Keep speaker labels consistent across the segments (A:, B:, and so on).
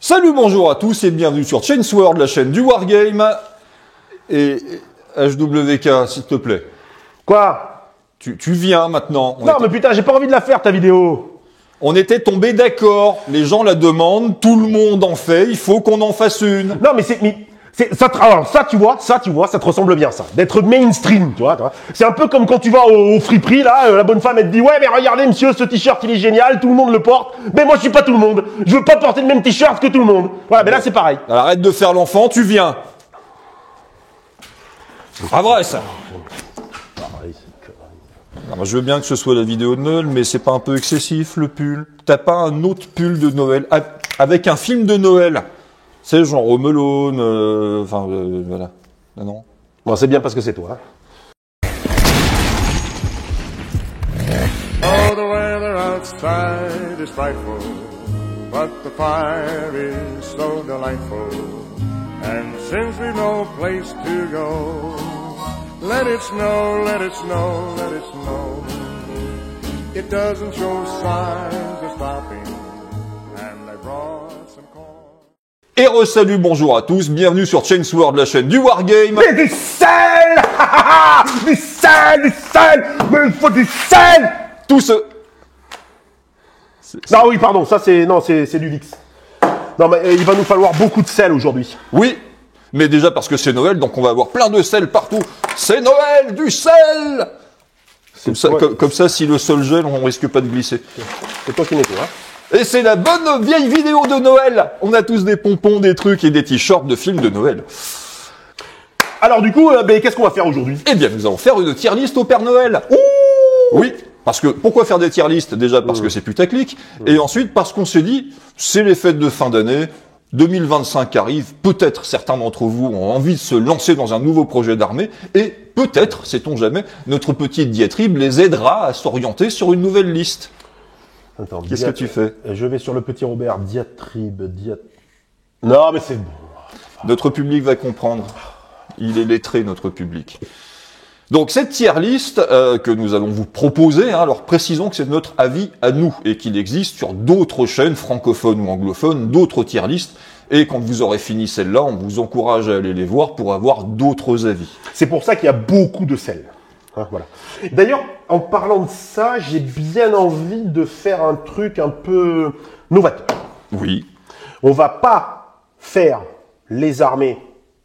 A: Salut, bonjour à tous et bienvenue sur Chainsword, la chaîne du Wargame. Et HWK, s'il te plaît.
B: Quoi?
A: Tu viens maintenant.
B: Non mais putain, j'ai pas envie de la faire ta vidéo.
A: On était tombé d'accord, les gens la demandent, tout le monde en fait, il faut qu'on en fasse une.
B: Non mais alors ça tu vois, ça te ressemble bien ça, d'être mainstream, tu vois. C'est un peu comme quand tu vas au friperie là, la bonne femme elle te dit ouais mais regardez monsieur, ce t-shirt il est génial, tout le monde le porte, mais moi je suis pas tout le monde, je veux pas porter le même t-shirt que tout le monde. Voilà, mais là c'est pareil.
A: Alors, arrête de faire l'enfant, tu viens. C'est pas vrai ça. Alors, je veux bien que ce soit la vidéo de Noël, mais c'est pas un peu excessif le pull? T'as pas un autre pull de Noël avec un film de Noël? C'est genre Home Alone, voilà. Ah non.
B: Bon c'est bien parce que c'est toi.
C: Oh, the weather outside is frightful, but the fire is so delightful. And since we've no place to go, let it snow, let it snow, let it snow. It doesn't show signs of stopping, and I brought some corn.
A: Et salut, bonjour à tous, bienvenue sur Chainsword, la chaîne du Wargame.
B: Mais du sel. Du sel, mais il faut du sel.
A: Tout ce...
B: Non oui pardon, ça c'est du Lix. Non mais il va nous falloir beaucoup de sel aujourd'hui.
A: Oui, mais déjà parce que c'est Noël, donc on va avoir plein de sel partout. C'est Noël, du sel. Comme ça, si le sol gèle, on risque pas de glisser.
B: C'est toi qui nettoies. Hein.
A: Et c'est la bonne vieille vidéo de Noël. On a tous des pompons, des trucs et des t-shirts de films de Noël.
B: Alors du coup, qu'est-ce qu'on va faire aujourd'hui?
A: Eh bien, nous allons faire une tier list au Père Noël. Ouh oui, parce que pourquoi faire des tier lists? Déjà parce que c'est putaclic, et ensuite parce qu'on s'est dit, c'est les fêtes de fin d'année, 2025 arrive, peut-être certains d'entre vous ont envie de se lancer dans un nouveau projet d'armée, et peut-être, sait-on jamais, notre petite diatribe les aidera à s'orienter sur une nouvelle liste.
B: Attends,
A: qu'est-ce que tu fais?
B: Je vais sur le petit Robert, Non mais c'est bon.
A: Notre public va comprendre. Il est lettré, notre public. Donc cette tier list que nous allons vous proposer, alors précisons que c'est notre avis à nous et qu'il existe sur d'autres chaînes francophones ou anglophones, d'autres tier lists, et quand vous aurez fini celle-là, on vous encourage à aller les voir pour avoir d'autres avis.
B: C'est pour ça qu'il y a beaucoup de sel. Hein, voilà. D'ailleurs, en parlant de ça, j'ai bien envie de faire un truc un peu novateur.
A: Oui.
B: On va pas faire les armées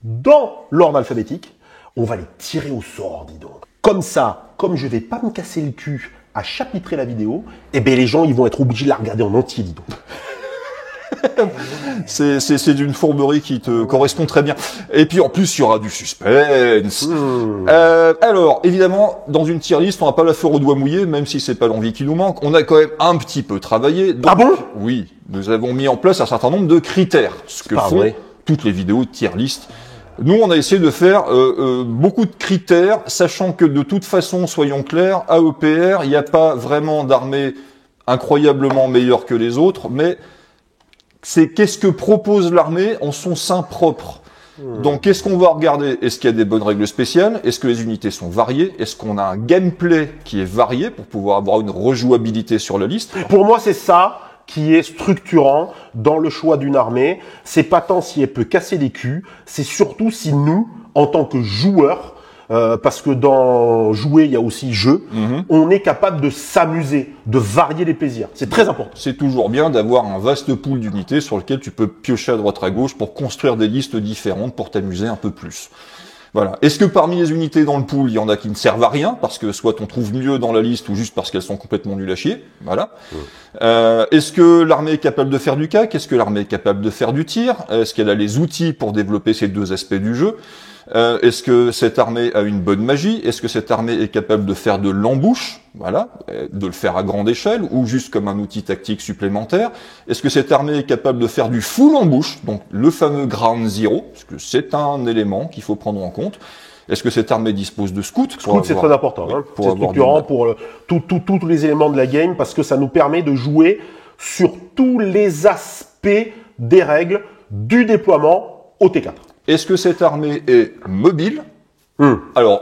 B: dans l'ordre alphabétique. On va les tirer au sort, dis donc. Comme ça, comme je vais pas me casser le cul à chapitrer la vidéo, eh ben les gens ils vont être obligés de la regarder en entier, dis donc.
A: C'est d'une fourberie qui te correspond très bien. Et puis en plus, il y aura du suspense. Alors, évidemment, dans une tier list, on va pas la faire au doigt mouillé, même si c'est pas l'envie qui nous manque. On a quand même un petit peu travaillé. Donc,
B: ah bon?
A: Oui, nous avons mis en place un certain nombre de critères. Ce que font toutes les vidéos de tier list. Nous, on a essayé de faire beaucoup de critères, sachant que de toute façon, soyons clairs, à EPR, il n'y a pas vraiment d'armée incroyablement meilleure que les autres, mais c'est qu'est-ce que propose l'armée en son sein propre. Donc, qu'est-ce qu'on va regarder? Est-ce qu'il y a des bonnes règles spéciales? Est-ce que les unités sont variées? Est-ce qu'on a un gameplay qui est varié pour pouvoir avoir une rejouabilité sur la liste?
B: Pour moi, c'est ça qui est structurant dans le choix d'une armée. C'est pas tant si elle peut casser des culs, c'est surtout si nous, en tant que joueurs, parce que dans jouer, il y a aussi jeu, on est capable de s'amuser, de varier les plaisirs. C'est très important.
A: C'est toujours bien d'avoir un vaste pool d'unités sur lequel tu peux piocher à droite à gauche pour construire des listes différentes pour t'amuser un peu plus. Voilà. Est-ce que parmi les unités dans le pool, il y en a qui ne servent à rien, parce que soit on trouve mieux dans la liste, ou juste parce qu'elles sont complètement nulles à chier? Voilà. Est-ce que l'armée est capable de faire du CAC? Est-ce que l'armée est capable de faire du tir? Est-ce qu'elle a les outils pour développer ces deux aspects du jeu? Est-ce que cette armée a une bonne magie? Est-ce que cette armée est capable de faire de l'embouche? Voilà, de le faire à grande échelle ou juste comme un outil tactique supplémentaire? Est-ce que cette armée est capable de faire du full embouche, donc le fameux ground zero, parce que c'est un élément qu'il faut prendre en compte? Est-ce que cette armée dispose de scouts?
B: Scout, c'est très important. Hein. C'est structurant pour tous les éléments de la game parce que ça nous permet de jouer sur tous les aspects des règles du déploiement au T4.
A: Est-ce que cette armée est mobile? Alors,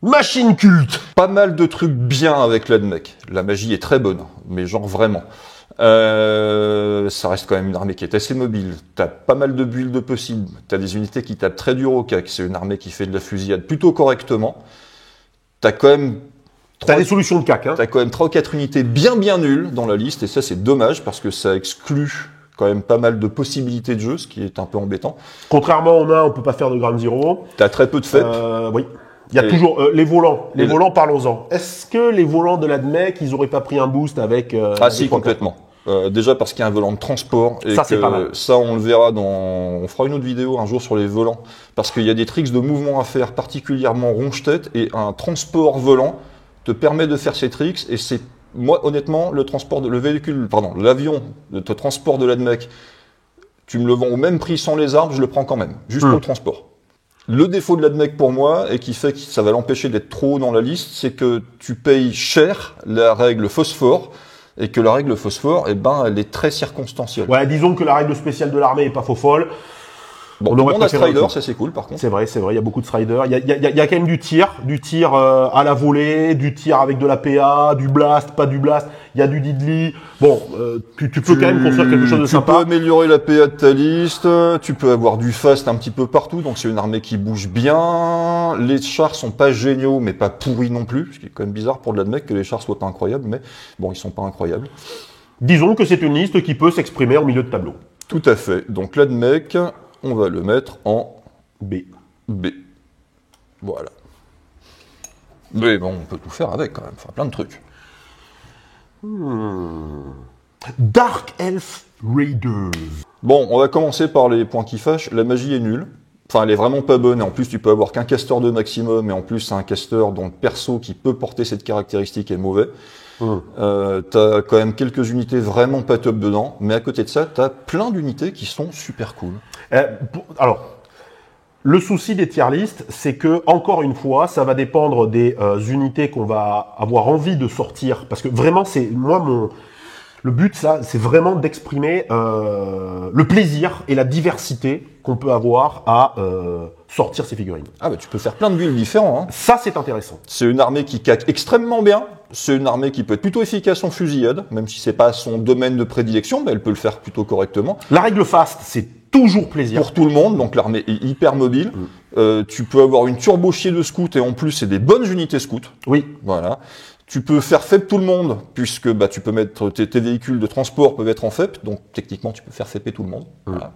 B: Machine culte.
A: Pas mal de trucs bien avec l'ADMEC. La magie est très bonne, mais genre vraiment. Ça reste quand même une armée qui est assez mobile. T'as pas mal de builds possibles. T'as des unités qui tapent très dur au cac. C'est une armée qui fait de la fusillade plutôt correctement. T'as quand même...
B: T'as des solutions de cac, hein.
A: T'as quand même 3 ou 4 unités bien nulles dans la liste, et ça c'est dommage parce que ça exclut quand même pas mal de possibilités de jeu, ce qui est un peu embêtant.
B: Contrairement au nain, on peut pas faire de Ground Zero.
A: T'as très peu de FEP.
B: Oui. Il y a toujours les volants. Les volants, parlons-en. Est-ce que les volants de l'ADMEC, ils auraient pas pris un boost avec
A: Ah si, complètement. Déjà parce qu'il y a un volant de transport. Et
B: ça, c'est pas mal.
A: Ça, on le verra on fera une autre vidéo un jour sur les volants. Parce qu'il y a des tricks de mouvement à faire particulièrement ronge-tête, et un transport volant te permet de faire ces tricks, et c'est, moi, honnêtement, l'avion de transport de l'ADMEC, tu me le vends au même prix sans les arbres, je le prends quand même. Juste pour le transport. Le défaut de l'ADMEC pour moi, et qui fait que ça va l'empêcher d'être trop haut dans la liste, c'est que tu payes cher la règle phosphore, et que la règle phosphore, elle est très circonstancielle.
B: Ouais, disons que la règle spéciale de l'armée est pas faux folle.
A: Bon, on a Strider, ça c'est cool par contre.
B: C'est vrai, il y a beaucoup de Strider. Il y a quand même du tir à la volée, du tir avec de la PA, du blast, pas du blast. Il y a du diddly. Bon, tu peux quand même construire quelque chose de sympa.
A: Tu peux améliorer la PA de ta liste, tu peux avoir du fast un petit peu partout, donc c'est une armée qui bouge bien. Les chars sont pas géniaux, mais pas pourris non plus, ce qui est quand même bizarre pour de l'ADMEC que les chars soient pas incroyables, mais bon, ils sont pas incroyables.
B: Disons que c'est une liste qui peut s'exprimer en milieu de tableau.
A: Tout à fait. Donc l'ADMEC, on va le mettre en
B: B.
A: Voilà. Mais bon, on peut tout faire avec quand même, enfin plein de trucs.
B: Dark Elf Raiders.
A: Bon, on va commencer par les points qui fâchent. La magie est nulle. Enfin, elle est vraiment pas bonne, et en plus tu peux avoir qu'un caster de maximum, et en plus c'est un caster dont le perso qui peut porter cette caractéristique est mauvais. T'as quand même quelques unités vraiment pas top dedans, mais à côté de ça, t'as plein d'unités qui sont super cool.
B: Alors, le souci des tier lists, c'est que, encore une fois, ça va dépendre des unités qu'on va avoir envie de sortir, parce que vraiment, le but, ça, c'est vraiment d'exprimer le plaisir et la diversité qu'on peut avoir à sortir ces figurines.
A: Ah bah tu peux faire plein de builds différents. Hein.
B: Ça, c'est intéressant.
A: C'est une armée qui caque extrêmement bien. C'est une armée qui peut être plutôt efficace en fusillade, même si c'est pas son domaine de prédilection, mais elle peut le faire plutôt correctement.
B: La règle fast, c'est toujours plaisir.
A: Pour tout le monde, donc l'armée est hyper mobile. Tu peux avoir une turbo chier de scouts, et en plus c'est des bonnes unités scouts.
B: Oui.
A: Voilà. Tu peux faire FEP tout le monde, puisque bah, tu peux mettre tes véhicules de transport peuvent être en FEP, donc techniquement tu peux faire FEPer tout le monde. Voilà.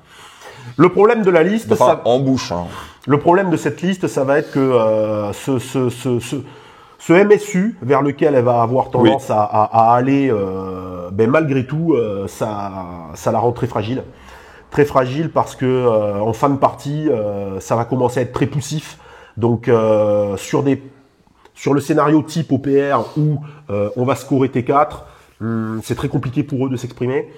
B: Le problème de la liste,
A: en bouche. Hein.
B: Le problème de cette liste, ça va être que ce MSU vers lequel elle va avoir tendance à aller, malgré tout, ça la rend très fragile. Très fragile parce que en fin de partie, ça va commencer à être très poussif. Donc sur le scénario type OPR où on va scorer T4, c'est très compliqué pour eux de s'exprimer.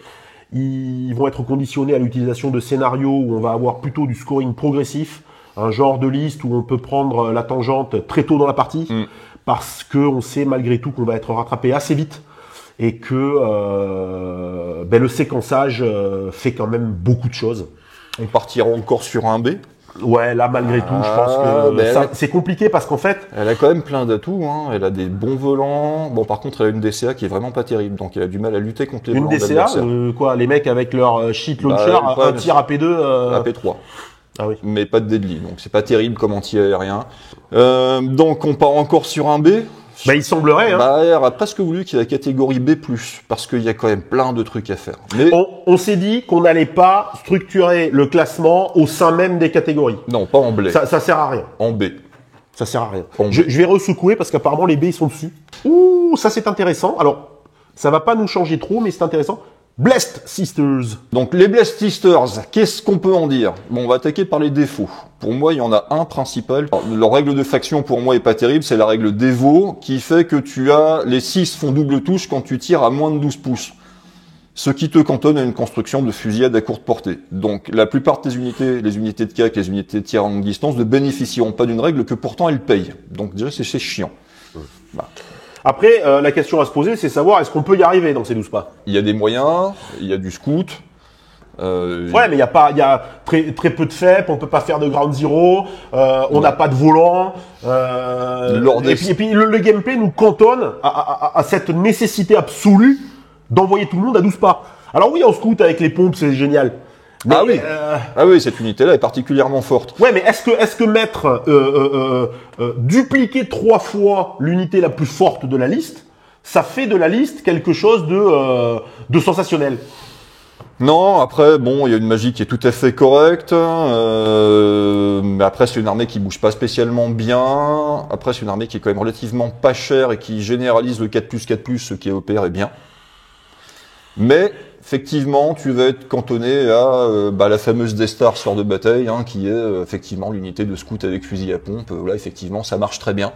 B: Ils vont être conditionnés à l'utilisation de scénarios où on va avoir plutôt du scoring progressif, un genre de liste où on peut prendre la tangente très tôt dans la partie, parce que on sait malgré tout qu'on va être rattrapé assez vite et que le séquençage fait quand même beaucoup de choses.
A: On partira encore sur un B.
B: Ouais, là malgré tout, je pense que c'est compliqué parce qu'en fait...
A: Elle a quand même plein d'atouts, hein. Elle a des bons volants. Bon, par contre, elle a une DCA qui est vraiment pas terrible, donc elle a du mal à lutter contre les volants.
B: Une DCA, quoi, les mecs avec leur cheat launcher, un tir à P2...
A: À P3.
B: Ah oui.
A: Mais pas de deadly, donc c'est pas terrible comme anti-aérien. Donc on part encore sur un B.
B: Bah, il semblerait, hein.
A: Bah, elle aurait presque voulu qu'il y ait la catégorie B+, parce qu'il y a quand même plein de trucs à faire. Mais
B: on s'est dit qu'on n'allait pas structurer le classement au sein même des catégories.
A: Non, pas en B.
B: Ça sert à rien.
A: En B.
B: Ça sert à rien. Je vais ressecouer parce qu'apparemment les B ils sont dessus. Ouh, ça c'est intéressant. Alors, ça va pas nous changer trop, mais c'est intéressant. Blessed Sisters.
A: Donc les Blessed Sisters, qu'est-ce qu'on peut en dire? Bon, on va attaquer par les défauts. Pour moi, il y en a un principal. Alors, leur règle de faction pour moi est pas terrible, c'est la règle d'Evo qui fait que les 6 font double touche quand tu tires à moins de 12 pouces. Ce qui te cantonne à une construction de fusillade à courte portée. Donc la plupart de tes unités, les unités de CAC, les unités de tir à longue distance, ne bénéficieront pas d'une règle que pourtant elles payent. Donc déjà c'est chiant. Bah.
B: Après, la question à se poser, c'est savoir est-ce qu'on peut y arriver dans ces 12 pas.
A: Il y a des moyens, il y a du scout,
B: Ouais, mais il y a très peu de FEP, on peut pas faire de ground zero, on n'a pas de volant, et puis le gameplay nous cantonne à cette nécessité absolue d'envoyer tout le monde à 12 pas. Alors oui, en scout avec les pompes, c'est génial. Mais,
A: ah oui, cette unité-là est particulièrement forte.
B: Ouais, mais est-ce que mettre dupliquer 3 fois l'unité la plus forte de la liste, ça fait de la liste quelque chose de sensationnel?
A: Non, après, bon, il y a une magie qui est tout à fait correcte. Mais après, c'est une armée qui bouge pas spécialement bien. Après, c'est une armée qui est quand même relativement pas chère et qui généralise le 4+4+, ce qui est OPR est bien. Mais effectivement, tu vas être cantonné à la fameuse Death-Star sort de bataille, hein, qui est effectivement l'unité de scout avec fusil à pompe. Là, effectivement, ça marche très bien.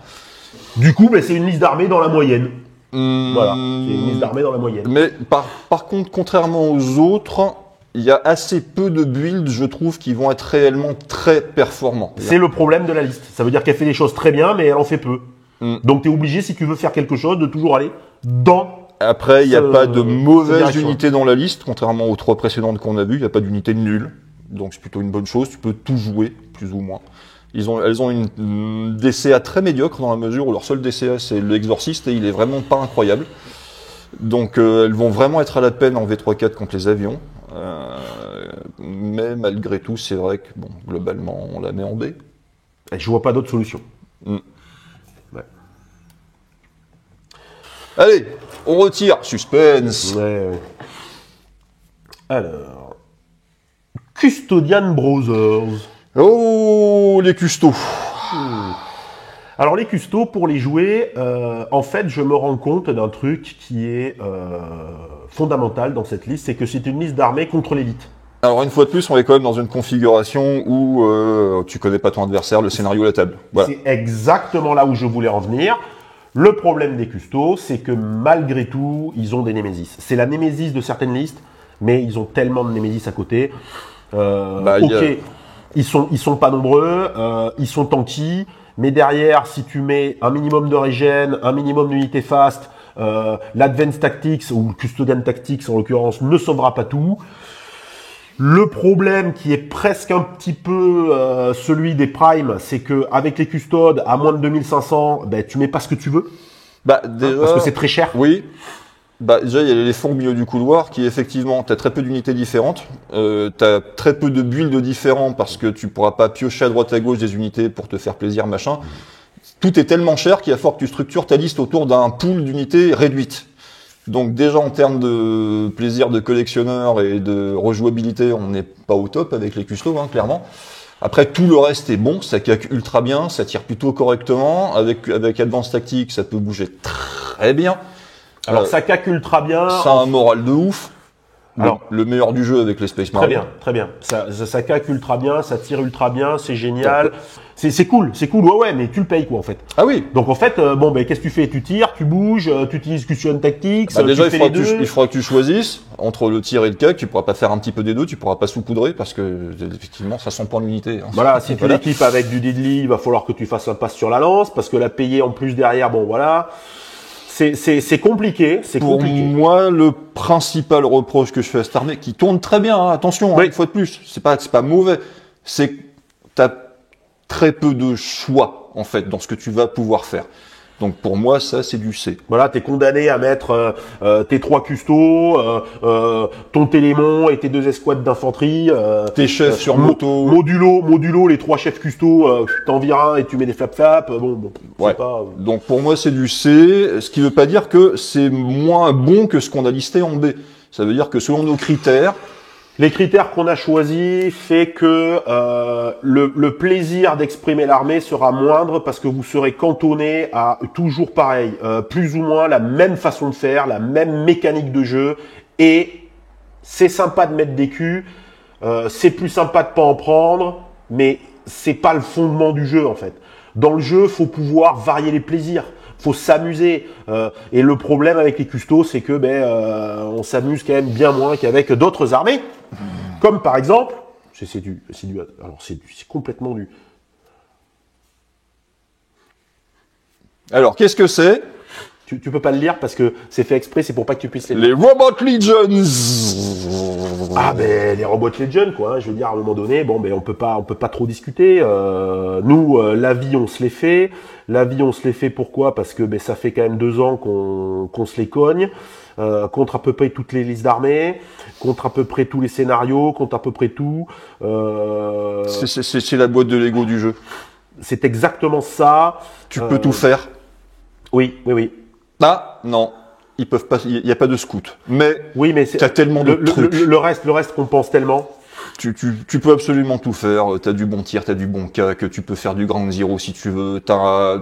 B: Du coup, c'est une liste d'armées dans la moyenne. Voilà, c'est une liste d'armées dans la moyenne.
A: Mais par contre, contrairement aux autres, il y a assez peu de builds, je trouve, qui vont être réellement très performants.
B: C'est le problème de la liste. Ça veut dire qu'elle fait des choses très bien, mais elle en fait peu. Donc, tu es obligé, si tu veux faire quelque chose, de toujours aller dans...
A: Après, il n'y a pas de mauvaises unités dans la liste, contrairement aux 3 précédentes qu'on a vues. Il n'y a pas d'unité nulle. Donc, c'est plutôt une bonne chose. Tu peux tout jouer, plus ou moins. Elles ont une DCA très médiocre dans la mesure où leur seul DCA c'est l'exorciste et il est vraiment pas incroyable. Donc elles vont vraiment être à la peine en V3-4 contre les avions. Mais malgré tout, c'est vrai que bon, globalement, on la met en B.
B: Et je vois pas d'autre solution.
A: Ouais. Allez, on retire. Suspense.
B: Ouais. Alors, Custodian Brothers.
A: Oh, les custos.
B: Alors les custos, pour les jouer, en fait, je me rends compte d'un truc qui est fondamental dans cette liste, c'est que c'est une liste d'armées contre l'élite.
A: Alors une fois de plus, on est quand même dans une configuration où tu connais pas ton adversaire, le scénario à la table. Voilà.
B: C'est exactement là où je voulais en venir. Le problème des custos, c'est que malgré tout, ils ont des némésis. C'est la némésis de certaines listes, mais ils ont tellement de némésis à côté. Ils sont pas nombreux, ils sont tanky, mais derrière, si tu mets un minimum de régène, un minimum d'unités fast, l'Advanced Tactics ou le Custodian Tactics en l'occurrence ne sauvera pas tout. Le problème qui est presque un petit peu celui des primes, c'est que avec les custodes à moins de 2500, tu mets pas ce que tu veux.
A: Déjà,
B: parce que c'est très cher.
A: Oui. Déjà, il y a l'éléphant au milieu du couloir qui, effectivement, t'as très peu d'unités différentes. T'as très peu de builds différents parce que tu pourras pas piocher à droite à gauche des unités pour te faire plaisir, machin. Tout est tellement cher qu'il va falloir que tu structures ta liste autour d'un pool d'unités réduite. Donc déjà, en termes de plaisir de collectionneur et de rejouabilité, on n'est pas au top avec les custos, hein, clairement. Après, tout le reste est bon, ça calcule ultra bien, ça tire plutôt correctement. Avec Advanced Tactics, ça peut bouger très bien.
B: Alors ça calcule ultra bien.
A: Ça a un moral de ouf. Alors, le meilleur du jeu avec les Space Marines.
B: Très bien. Ça calcule ultra bien, ça tire ultra bien, c'est génial. C'est cool, ouais, mais tu le payes quoi en fait.
A: Ah oui.
B: Donc en fait, qu'est-ce que tu fais? Tu tires, tu bouges, tu utilises Cushion Tactics.
A: Déjà, il faudra que tu choisisses entre le tir et le cac. Tu pourras pas faire un petit peu des deux, tu pourras pas saupoudrer parce que effectivement, ça sent pas l'unité. Hein.
B: Voilà, si tu l'équipes avec du Deadly, il va falloir que tu fasses un pass sur la lance parce que la payer en plus derrière, c'est compliqué,
A: Pour moi, le principal reproche que je fais à cette armée, qui tourne très bien, hein, attention, une fois de plus, c'est pas mauvais, c'est que t'as très peu de choix, en fait, dans ce que tu vas pouvoir faire. Donc pour moi, ça, c'est du C.
B: Voilà, t'es condamné à mettre tes 3 custos, ton télémon et tes 2 escouades d'infanterie.
A: Tes chefs sur moto.
B: Modulo, les 3 chefs custos, t'en vires un et tu mets des flap-flap.
A: Ouais. Donc pour moi, c'est du C, ce qui veut pas dire que c'est moins bon que ce qu'on a listé en B. Ça veut dire que selon nos critères,
B: les critères qu'on a choisis fait que le plaisir d'exprimer l'armée sera moindre parce que vous serez cantonné à toujours pareil, plus ou moins la même façon de faire, la même mécanique de jeu. Et c'est sympa de mettre des culs, c'est plus sympa de pas en prendre, mais c'est pas le fondement du jeu en fait. Dans le jeu, faut pouvoir varier les plaisirs. Faut s'amuser. Et le problème avec les custos, c'est que on s'amuse quand même bien moins qu'avec d'autres armées. Comme par exemple, c'est complètement du.
A: Alors, qu'est-ce que c'est?
B: Tu peux pas le lire parce que c'est fait exprès, c'est pour pas que tu puisses les lire.
A: Les Robot Legions.
B: Ah ben les Robot Legends quoi, hein, je veux dire à un moment donné, bon ben on peut pas trop discuter. Nous la vie on se les fait, pourquoi? Parce que ben ça fait quand même 2 ans qu'on se les cogne. Contre à peu près toutes les listes d'armées, contre à peu près tous les scénarios, contre à peu près tout.
A: C'est la boîte de Lego du jeu.
B: C'est exactement ça.
A: Tu peux tout faire.
B: Oui.
A: Ah non, ils peuvent pas. Il y a pas de scout. Mais
B: oui, mais
A: t'as tellement de trucs.
B: Le reste qu'on pense tellement.
A: Tu peux absolument tout faire. T'as du bon tir, t'as du bon cac, tu peux faire du ground zero si tu veux. T'as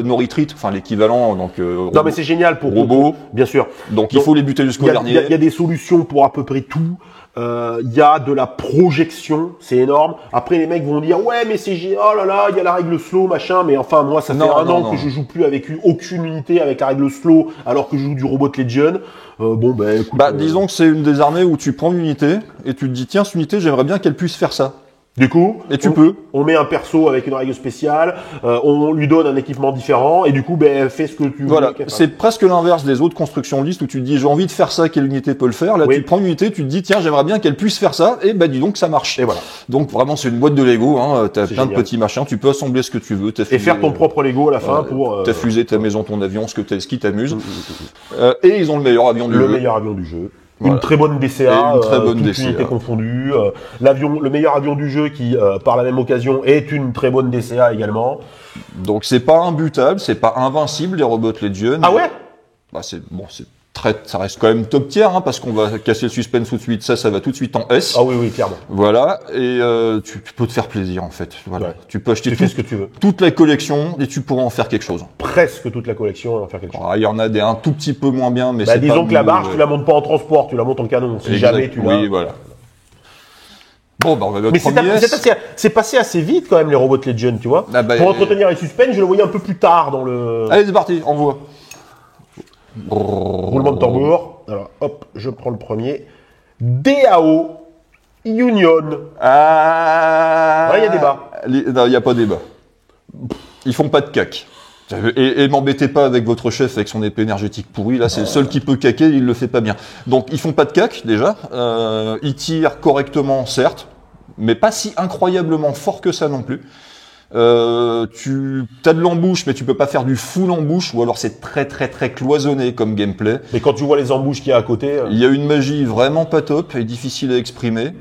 A: no retreat, enfin l'équivalent. Donc
B: non mais c'est génial pour
A: robots,
B: bien sûr.
A: Donc il faut les buter jusqu'au dernier.
B: Il y a des solutions pour à peu près tout. Il y a de la projection, c'est énorme. Après les mecs vont dire ouais mais c'est oh là là, il y a la règle slow machin, mais enfin moi ça fait un an que je joue plus avec aucune unité avec la règle slow alors que je joue du Robot Legion. Bon ben écoute,
A: disons que c'est une des armées où tu prends une unité et tu te dis tiens cette unité j'aimerais bien qu'elle puisse faire ça.
B: Du coup,
A: et tu peux.
B: On met un perso avec une règle spéciale, on lui donne un équipement différent, et du coup, ben, fais ce que tu veux.
A: Voilà, c'est presque l'inverse des autres constructions de liste où tu te dis j'ai envie de faire ça, quelle unité peut le faire. Là, tu prends une unité, tu te dis tiens, j'aimerais bien qu'elle puisse faire ça, et dis donc ça marche.
B: Et voilà.
A: Donc vraiment, c'est une boîte de Lego. Hein, t'as plein de petits machins, tu peux assembler ce que tu veux.
B: Et faire ton propre Lego à la fin pour.
A: Ta fusée, ta maison, ton avion, ce qui t'amuse. Et ils ont le meilleur avion du jeu.
B: Le meilleur avion du jeu. Voilà. Une très bonne DCA, toute unité confondue. Le meilleur avion du jeu qui, par la même occasion, est une très bonne DCA également.
A: Donc c'est pas imbutable, c'est pas invincible les Robot Legion.
B: Ah ouais?
A: Ça reste quand même top tier, hein, parce qu'on va casser le suspense tout de suite. Ça va tout de suite en S.
B: Ah oui, clairement.
A: Voilà, et tu peux te faire plaisir en fait. Voilà, ouais. Tu peux acheter
B: ce que tu veux.
A: Toute la collection et tu pourras en faire quelque chose.
B: Presque toute la collection et en faire quelque chose.
A: Il y en a des un tout petit peu moins bien, mais c'est
B: disons que la barge, tu la montes pas en transport, tu la montes en canon. Si jamais tu l'as.
A: Oui, voilà. Bon, on va notre
B: c'est passé assez vite quand même les Robot Legion, tu vois. Pour entretenir les suspens, je le voyais un peu plus tard dans le.
A: Allez, c'est parti, envoie.
B: Roulement de tambour. Alors, hop, je prends le premier. DAO Union.
A: Ah.
B: Il y a débat.
A: Non, il n'y a pas débat. Ils font pas de cac. Et m'embêtez pas avec votre chef avec son épée énergétique pourrie. Là, c'est le seul qui peut caquer, il le fait pas bien. Donc, ils font pas de cac, déjà. Ils tirent correctement, certes, mais pas si incroyablement fort que ça non plus. Tu as de l'embouche, mais tu peux pas faire du full embouche, ou alors c'est très très très cloisonné comme gameplay.
B: Mais quand tu vois les embouches qu'il y a à côté,
A: il y a une magie vraiment pas top et difficile à exprimer.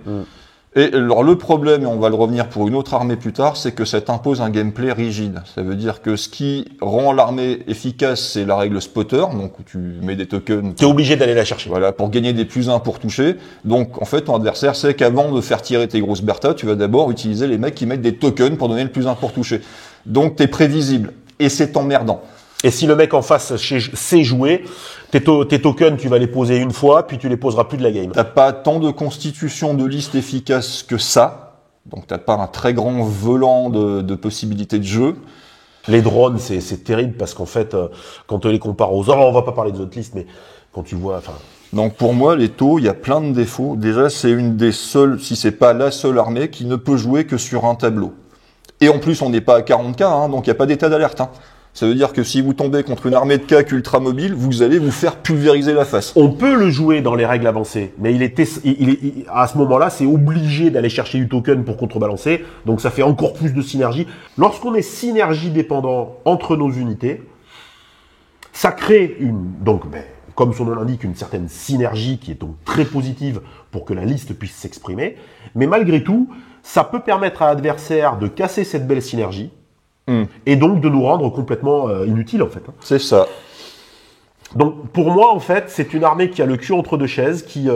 A: Et alors le problème, et on va le revenir pour une autre armée plus tard, c'est que ça t'impose un gameplay rigide. Ça veut dire que ce qui rend l'armée efficace, c'est la règle spotter, donc où tu mets des tokens.
B: T'es obligé d'aller la chercher.
A: Voilà, pour gagner des +1 pour toucher. Donc en fait, ton adversaire sait qu'avant de faire tirer tes grosses Bertha, tu vas d'abord utiliser les mecs qui mettent des tokens pour donner le +1 pour toucher. Donc t'es prévisible. Et c'est emmerdant.
B: Et si le mec en face sait jouer, tes tokens, tu vas les poser une fois, puis tu les poseras plus de la game.
A: T'as pas tant de constitution de liste efficace que ça. Donc t'as pas un très grand volant de possibilités de jeu.
B: Les drones, c'est terrible parce qu'en fait, quand on les compare aux autres, on va pas parler des autres listes, mais quand tu vois,
A: Donc pour moi, les taux, il y a plein de défauts. Déjà, c'est une des seules, si c'est pas la seule armée, qui ne peut jouer que sur un tableau. Et en plus, on n'est pas à 40K, hein, donc il n'y a pas d'état d'alerte. Hein. Ça veut dire que si vous tombez contre une armée de CAC ultra mobile, vous allez vous faire pulvériser la face.
B: On peut le jouer dans les règles avancées, mais à ce moment-là, c'est obligé d'aller chercher du token pour contrebalancer, donc ça fait encore plus de synergie. Lorsqu'on est synergie dépendant entre nos unités, ça crée comme son nom l'indique, une certaine synergie qui est donc très positive pour que la liste puisse s'exprimer, mais malgré tout, ça peut permettre à l'adversaire de casser cette belle synergie, et donc de nous rendre complètement inutiles en fait.
A: C'est ça.
B: Donc pour moi en fait c'est une armée qui a le cul entre deux chaises, qui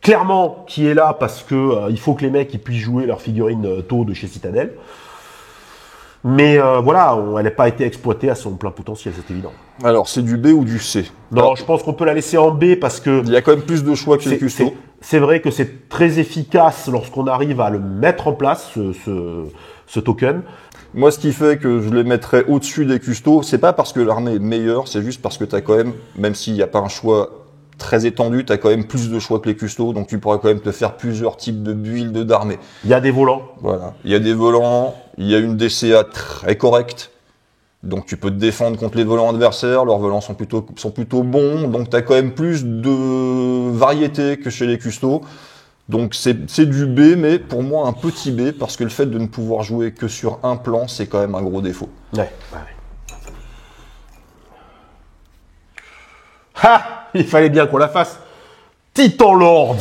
B: clairement qui est là parce que il faut que les mecs ils puissent jouer leur figurine taux de chez Citadel. Mais voilà, elle n'a pas été exploitée à son plein potentiel, c'est évident.
A: Alors c'est du B ou du C?
B: Non, alors, je pense qu'on peut la laisser en B parce que
A: il y a quand même plus de choix que les custos.
B: C'est vrai que c'est très efficace lorsqu'on arrive à le mettre en place ce token.
A: Moi, ce qui fait que je les mettrais au-dessus des custos, c'est pas parce que l'armée est meilleure, c'est juste parce que t'as quand même s'il n'y a pas un choix très étendu, t'as quand même plus de choix que les custos, donc tu pourras quand même te faire plusieurs types de builds d'armée.
B: Il y a des volants.
A: Voilà. Il y a des volants, il y a une DCA très correcte. Donc tu peux te défendre contre les volants adversaires, leurs volants sont plutôt bons, donc tu as quand même plus de variété que chez les custos. Donc c'est du B, mais pour moi un petit B, parce que le fait de ne pouvoir jouer que sur un plan, c'est quand même un gros défaut.
B: Ouais. Ha! Il fallait bien qu'on la fasse. Titan Lord.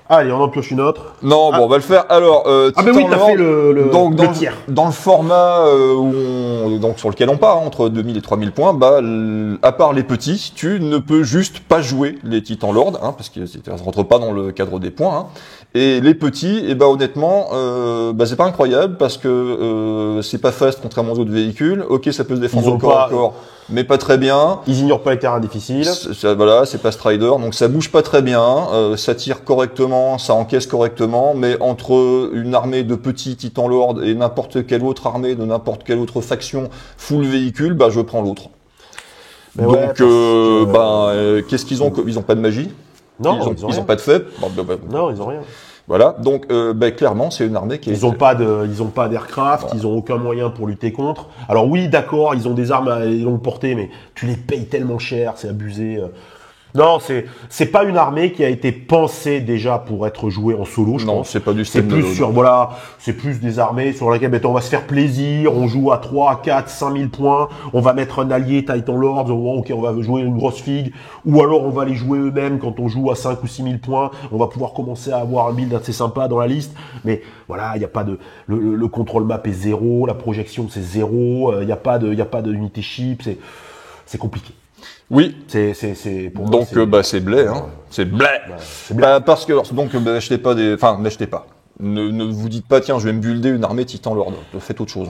B: Allez, on en pioche une autre.
A: Non, bon, on va le faire. Alors,
B: mais oui, t'as fait
A: donc,
B: le tiers.
A: Dans le format donc sur lequel on part, entre 2000 et 3000 points, bah, à part les petits, tu ne peux juste pas jouer les Titans Lord, hein, parce que ça ne rentre pas dans le cadre des points. Hein. Et les petits, et bah honnêtement, c'est pas incroyable parce que c'est pas fast contrairement aux autres véhicules. Ok, ça peut se défendre au corps à corps, mais pas très bien.
B: Ils ignorent pas les terrains difficiles.
A: Voilà, c'est pas Strider, donc ça bouge pas très bien. Ça tire correctement, ça encaisse correctement, mais entre une armée de petits Titans Lord et n'importe quelle autre armée de n'importe quelle autre faction full véhicule, bah je prends l'autre. Donc, qu'est-ce qu'ils ont? Ils ont pas de magie.
B: Non,
A: ils ont pas de faible.
B: Non, ils ont rien.
A: Voilà, donc clairement, c'est une armée qui
B: ils ont pas d'aircraft, ils ont aucun moyen pour lutter contre. Alors oui, d'accord, ils ont des armes à longue portée, mais tu les payes tellement cher, c'est abusé. Non, c'est pas une armée qui a été pensée déjà pour être jouée en solo, je pense.
A: Non, c'est pas du
B: C'est plus c'est plus des armées sur lesquelles on va se faire plaisir, on joue à 3, 4, 5000 points, on va mettre un allié Titan Lord, ok, on va jouer une grosse figue, ou alors on va les jouer eux-mêmes quand on joue à 5 ou 6000 points, on va pouvoir commencer à avoir un build assez sympa dans la liste, mais voilà, il y a pas de, le contrôle map est 0, la projection c'est 0, il y a pas de unité chip, c'est compliqué.
A: Oui.
B: Pour
A: donc
B: moi,
A: c'est blé, hein. C'est blé.
B: C'est blé.
A: Parce que n'achetez pas n'achetez pas. Ne vous dites pas tiens, je vais me builder une armée Titan Lord. Faites autre chose.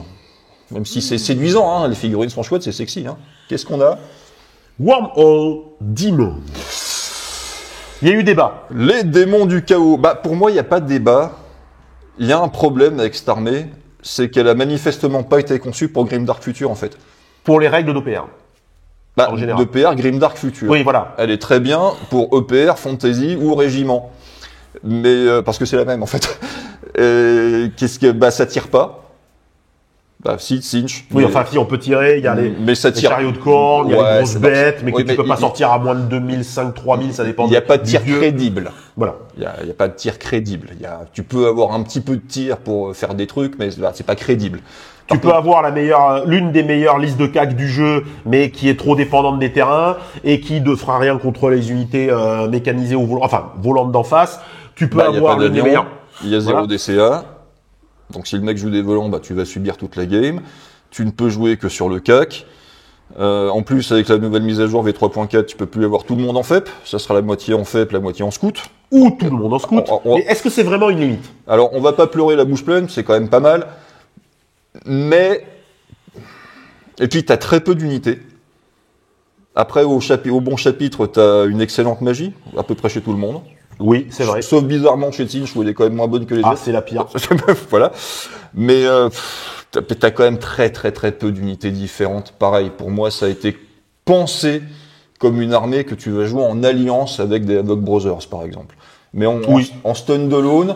A: Même si c'est séduisant, hein, les figurines sont chouettes, c'est sexy, hein. Qu'est-ce qu'on a?
B: Wormhole Demon. Il y a eu débat.
A: Les démons du chaos. Pour moi, il n'y a pas de débat. Il y a un problème avec cette armée, c'est qu'elle a manifestement pas été conçue pour Grimdark Future en fait.
B: Pour les règles d'OPR. En général.
A: D'EPR Grimdark Future.
B: Oui, voilà.
A: Elle est très bien pour EPR, Fantasy ou Régiment. Mais parce que c'est la même en fait. Ça tire pas. Si, cinch.
B: Oui, si on peut tirer, il y a les chariots de cornes, il y a les grosses bêtes, mais que tu peux pas sortir à moins de 2005, 3000, ça dépend.
A: Il n'y a pas de tir crédible.
B: Voilà.
A: Il y a pas de tir crédible. Tu peux avoir un petit peu de tir pour faire des trucs, mais c'est pas crédible.
B: Tu peux avoir l'une des meilleures listes de CAC du jeu, mais qui est trop dépendante des terrains et qui ne fera rien contre les unités mécanisées ou volantes d'en face. Tu peux avoir l'une des meilleures.
A: Il y a 0 DCA. Donc si le mec joue des volants, tu vas subir toute la game. Tu ne peux jouer que sur le CAC. En plus, avec la nouvelle mise à jour V3.4, tu peux plus avoir tout le monde en FEP. Ça sera la moitié en FEP, la moitié en scout.
B: Ou tout le monde en scout. Mais est-ce que c'est vraiment une limite?
A: Alors, on va pas pleurer la bouche pleine, c'est quand même pas mal. Mais, et puis t'as très peu d'unités. Après, au bon chapitre, t'as une excellente magie, à peu près chez tout le monde.
B: Oui, c'est vrai.
A: Sauf bizarrement chez Tsinch, où elle est quand même moins bonne que les autres.
B: C'est la pire.
A: Voilà. Mais, t'as quand même très très très peu d'unités différentes. Pareil, pour moi, ça a été pensé comme une armée que tu vas jouer en alliance avec des Havoc Brothers, par exemple. Mais en stand-alone,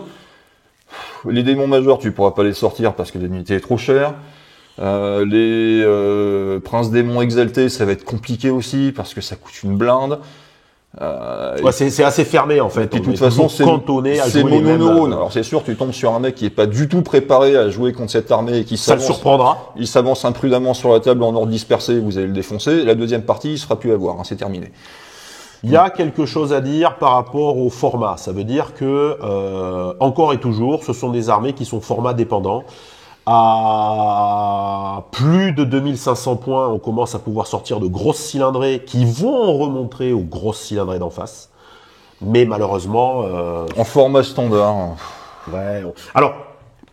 A: les démons majeurs, tu pourras pas les sortir parce que l'unité est trop chère. Les princes démons exaltés, ça va être compliqué aussi parce que ça coûte une blinde.
B: C'est assez fermé en fait.
A: Et puis de toute façon, c'est mononeurones. Alors c'est sûr, tu tombes sur un mec qui est pas du tout préparé à jouer contre cette armée et qui
B: ça le surprendra.
A: Il s'avance imprudemment sur la table en ordre dispersé, vous allez le défoncer. La deuxième partie, il sera plus à voir, hein, c'est terminé.
B: Il y a quelque chose à dire par rapport au format. Ça veut dire que, encore et toujours, ce sont des armées qui sont format dépendant. À plus de 2500 points, on commence à pouvoir sortir de grosses cylindrées qui vont remonter aux grosses cylindrées d'en face. Mais malheureusement...
A: en format standard.
B: Ouais. Alors,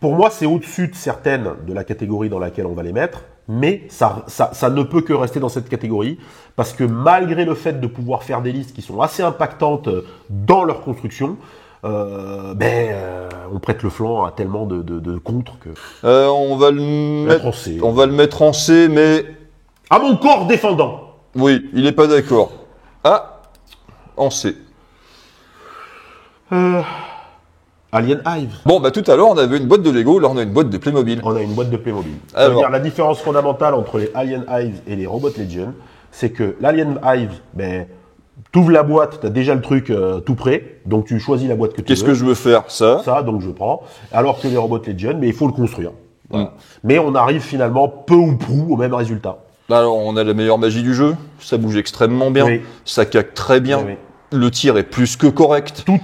B: pour moi, c'est au-dessus de certaines de la catégorie dans laquelle on va les mettre. Mais ça ne peut que rester dans cette catégorie parce que malgré le fait de pouvoir faire des listes qui sont assez impactantes dans leur construction, on prête le flanc à tellement de contre que
A: on va le mettre en C, mais
B: à mon corps défendant.
A: Oui, il est pas d'accord. En C.
B: Alien Hive.
A: Bon, bah tout à l'heure, on avait une boîte de Lego, là on a une boîte de Playmobil.
B: On a une boîte de Playmobil. Ça veut dire la différence fondamentale entre les Alien Hive et les Robot Legion, c'est que l'Alien Hive, t'ouvres la boîte, t'as déjà le truc tout prêt, donc tu choisis la boîte que tu veux.
A: Qu'est-ce que je veux faire? Ça,
B: donc je prends. Alors que les Robot Legion, mais il faut le construire. Voilà. Mais on arrive finalement peu ou prou au même résultat.
A: Alors, on a la meilleure magie du jeu, ça bouge extrêmement bien,
B: Oui.
A: ça caque très bien,
B: Oui.
A: le tir est plus que correct,
B: Tout.